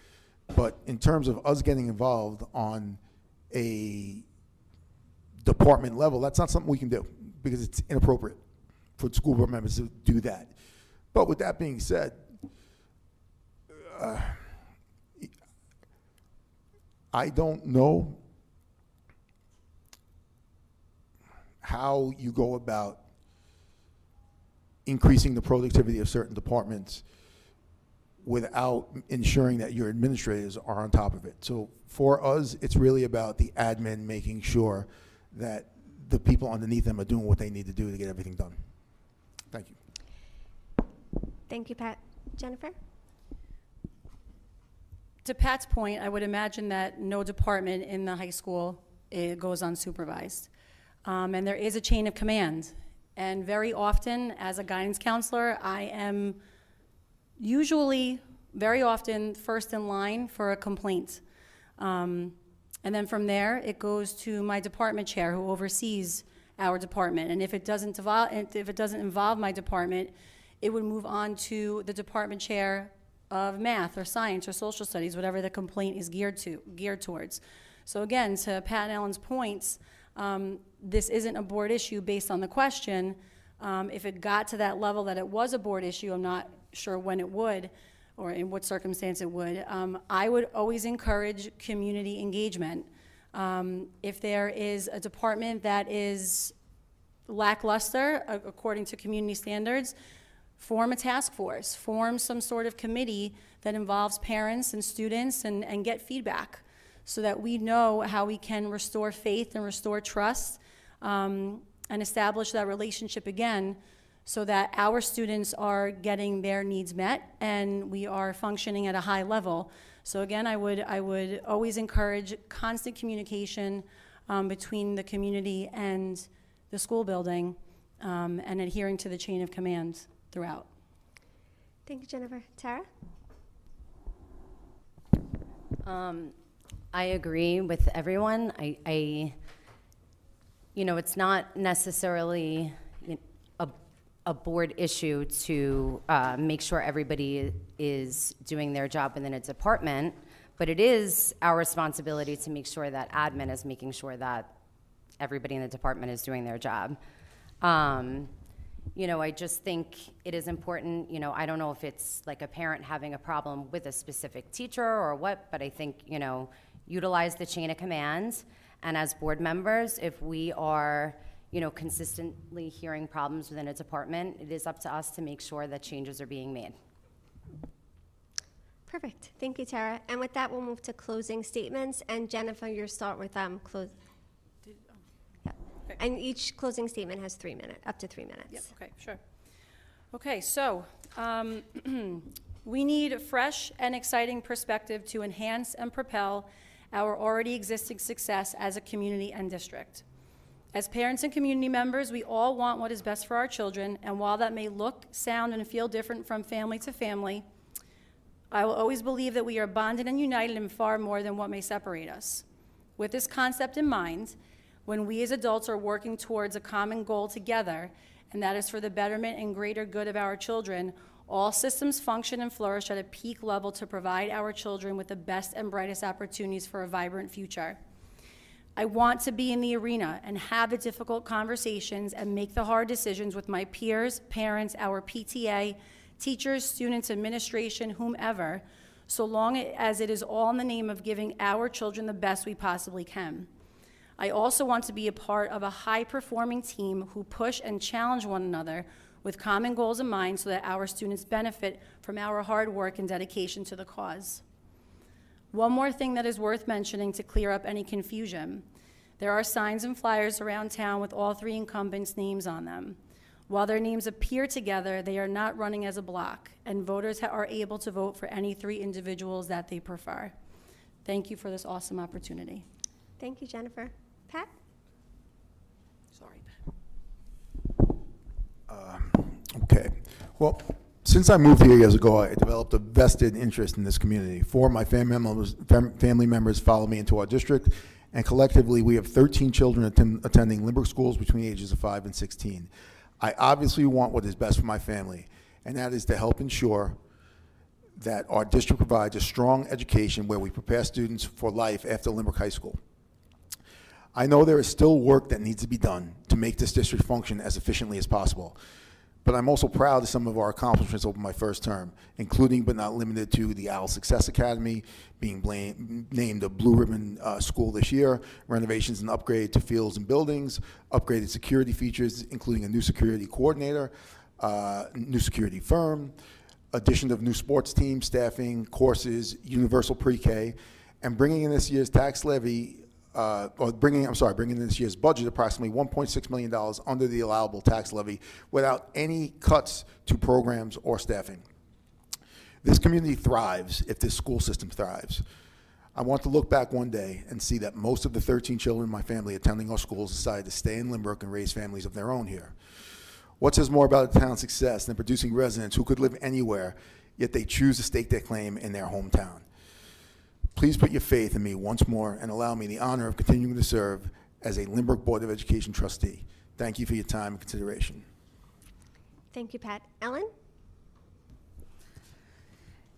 But in terms of us getting involved on a department level, that's not something we can do, because it's inappropriate for school board members to do that. But with that being said, I don't know how you go about increasing the productivity of certain departments without ensuring that your administrators are on top of it. So for us, it's really about the admin making sure that the people underneath them are doing what they need to do to get everything done. Thank you. Thank you, Pat. Jennifer? To Pat's point, I would imagine that no department in the high school goes unsupervised. And there is a chain of command. And very often, as a guidance counselor, I am usually, very often, first in line for a complaint. And then from there, it goes to my department chair who oversees our department. And if it doesn't involve my department, it would move on to the department chair of math or science or social studies, whatever the complaint is geared towards. So again, to Pat and Ellen's points, this isn't a board issue based on the question. If it got to that level that it was a board issue, I'm not sure when it would or in what circumstance it would. I would always encourage community engagement. If there is a department that is lackluster according to community standards, form a task force, form some sort of committee that involves parents and students and get feedback so that we know how we can restore faith and restore trust and establish that relationship again so that our students are getting their needs met and we are functioning at a high level. So again, I would always encourage constant communication between the community and the school building and adhering to the chain of command throughout. Thank you, Jennifer. Tara? I agree with everyone. It's not necessarily a board issue to make sure everybody is doing their job within a department, but it is our responsibility to make sure that admin is making sure that everybody in the department is doing their job. I just think it is important, I don't know if it's like a parent having a problem with a specific teacher or what, but I think, utilize the chain of command. And as board members, if we are, consistently hearing problems within a department, it is up to us to make sure that changes are being made. Perfect. Thank you, Tara. And with that, we'll move to closing statements. And Jennifer, you'll start with close. Yeah. And each closing statement has 3 minutes, up to 3 minutes. Yep, okay, sure. Okay, so we need a fresh and exciting perspective to enhance and propel our already existing success as a community and district. As parents and community members, we all want what is best for our children, and while that may look, sound, and feel different from family to family, I will always believe that we are bonded and united in far more than what may separate us. With this concept in mind, when we as adults are working towards a common goal together, and that is for the betterment and greater good of our children, all systems function and flourish at a peak level to provide our children with the best and brightest opportunities for a vibrant future. I want to be in the arena and have the difficult conversations and make the hard decisions with my peers, parents, our PTA, teachers, students, administration, whomever, so long as it is all in the name of giving our children the best we possibly can. I also want to be a part of a high-performing team who push and challenge one another with common goals in mind so that our students benefit from our hard work and dedication to the cause. One more thing that is worth mentioning to clear up any confusion. There are signs and flyers around town with all 3 incumbents' names on them. While their names appear together, they are not running as a block, and voters are able to vote for any 3 individuals that they prefer. Thank you for this awesome opportunity. Thank you, Jennifer. Pat? Sorry. Okay. Well, since I moved here years ago, I developed a vested interest in this community. 4 of my family members follow me into our district, and collectively we have 13 children attending Lynbrook schools between the ages of 5 and 16. I obviously want what is best for my family, and that is to help ensure that our district provides a strong education where we prepare students for life after Lynbrook High School. I know there is still work that needs to be done to make this district function as efficiently as possible. But I'm also proud of some of our accomplishments over my first term, including but not limited to the OWL Success Academy being named a Blue Ribbon school this year, renovations and upgrade to fields and buildings, upgraded security features, including a new security coordinator, new security firm, addition of new sports teams, staffing, courses, universal pre-K, and bringing in this year's tax levy bringing this year's budget approximately $1.6 million under the allowable tax levy without any cuts to programs or staffing. This community thrives if this school system thrives. I want to look back one day and see that most of the 13 children in my family attending our schools decided to stay in Lynbrook and raise families of their own here. What says more about a town's success than producing residents who could live anywhere, yet they choose to stake their claim in their hometown? Please put your faith in me once more and allow me the honor of continuing to serve as a Lynbrook Board of Education trustee. Thank you for your time and consideration. Thank you, Pat. Ellen?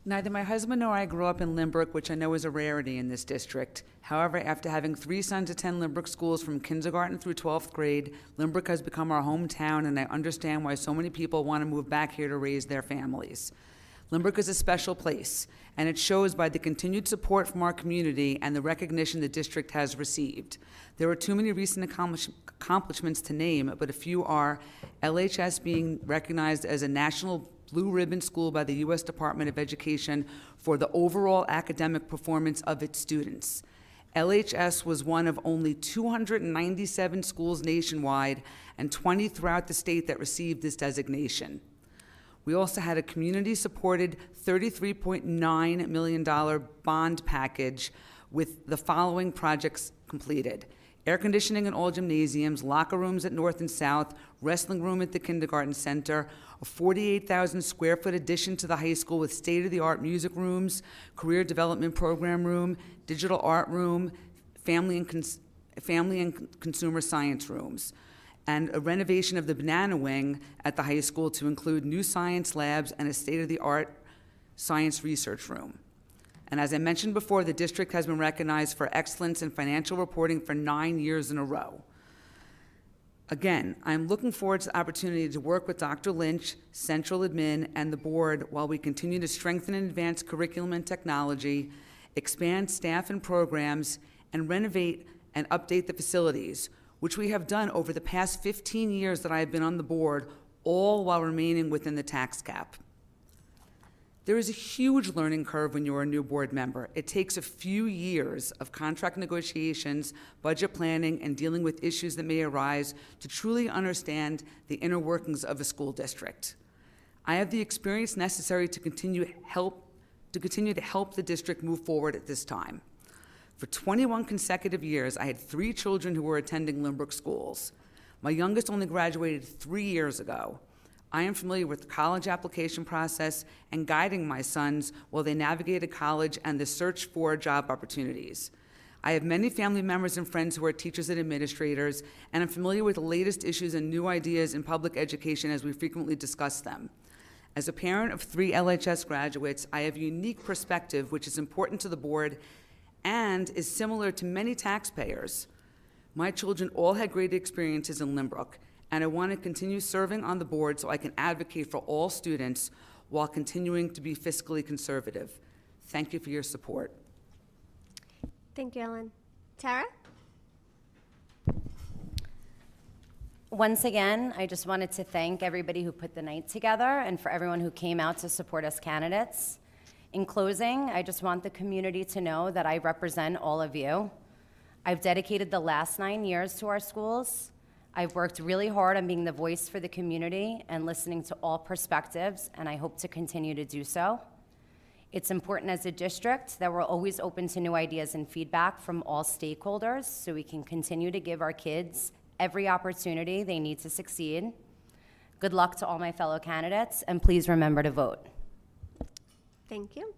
Neither my husband nor I grew up in Lynbrook, which I know is a rarity in this district. However, after having 3 sons attend Lynbrook schools from kindergarten through 12th grade, Lynbrook has become our hometown, and I understand why so many people want to move back here to raise their families. Lynbrook is a special place, and it shows by the continued support from our community and the recognition the district has received. There are too many recent accomplishments to name, but a few are LHS being recognized as a national Blue Ribbon School by the U.S. Department of Education for the overall academic performance of its students. LHS was one of only 297 schools nationwide and 20 throughout the state that received this designation. We also had a community-supported $33.9 million bond package with the following projects completed: air conditioning in all gymnasiums, locker rooms at North and South, wrestling room at the kindergarten center, a 48,000 square foot addition to the high school with state-of-the-art music rooms, career development program room, digital art room, family and consumer science rooms, and a renovation of the banana wing at the high school to include new science labs and a state-of-the-art science research room. And as I mentioned before, the district has been recognized for excellence in financial reporting for 9 years in a row. Again, I'm looking forward to the opportunity to work with Dr. Lynch, Central Admin, and the board while we continue to strengthen and advance curriculum and technology, expand staff and programs, and renovate and update the facilities, which we have done over the past 15 years that I have been on the board, all while remaining within the tax cap. There is a huge learning curve when you're a new board member. It takes a few years of contract negotiations, budget planning, and dealing with issues that may arise to truly understand the inner workings of a school district. I have the experience necessary to continue to help the district move forward at this time. For 21 consecutive years, I had 3 children who were attending Lynbrook schools. My youngest only graduated 3 years ago. I am familiar with the college application process and guiding my sons while they navigated college and the search for job opportunities. I have many family members and friends who are teachers and administrators, and I'm familiar with the latest issues and new ideas in public education as we frequently discuss them. As a parent of 3 LHS graduates, I have a unique perspective which is important to the board and is similar to many taxpayers. My children all had great experiences in Lynbrook, and I want to continue serving on the board so I can advocate for all students while continuing to be fiscally conservative. Thank you for your support. Thank you, Ellen. Tara? Once again, I just wanted to thank everybody who put the night together and for everyone who came out to support us candidates. In closing, I just want the community to know that I represent all of you. I've dedicated the last 9 years to our schools. I've worked really hard on being the voice for the community and listening to all perspectives, and I hope to continue to do so. It's important as a district that we're always open to new ideas and feedback from all stakeholders so we can continue to give our kids every opportunity they need to succeed. Good luck to all my fellow candidates, and please remember to vote. Thank you.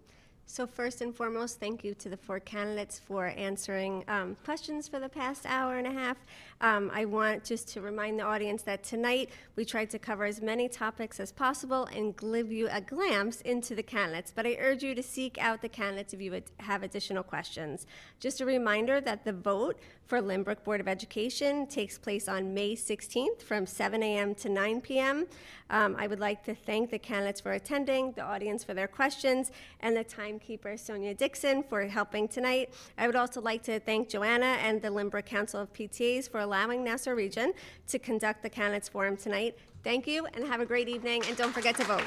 So first and foremost, thank you to the 4 candidates for answering questions for the past hour and a half. I want just to remind the audience that tonight we tried to cover as many topics as possible and give you a glimpse into the candidates, but I urge you to seek out the candidates if you would have additional questions. Just a reminder that the vote for Lynbrook Board of Education takes place on May 16th from 7 a.m. to 9 p.m. I would like to thank the candidates for attending, the audience for their questions, and the timekeeper, Sonia Dixon, for helping tonight. I would also like to thank Joanna and the Lynbrook Council of PTAs for allowing Nassau Region to conduct the candidates forum tonight. Thank you, and have a great evening, and don't forget to vote.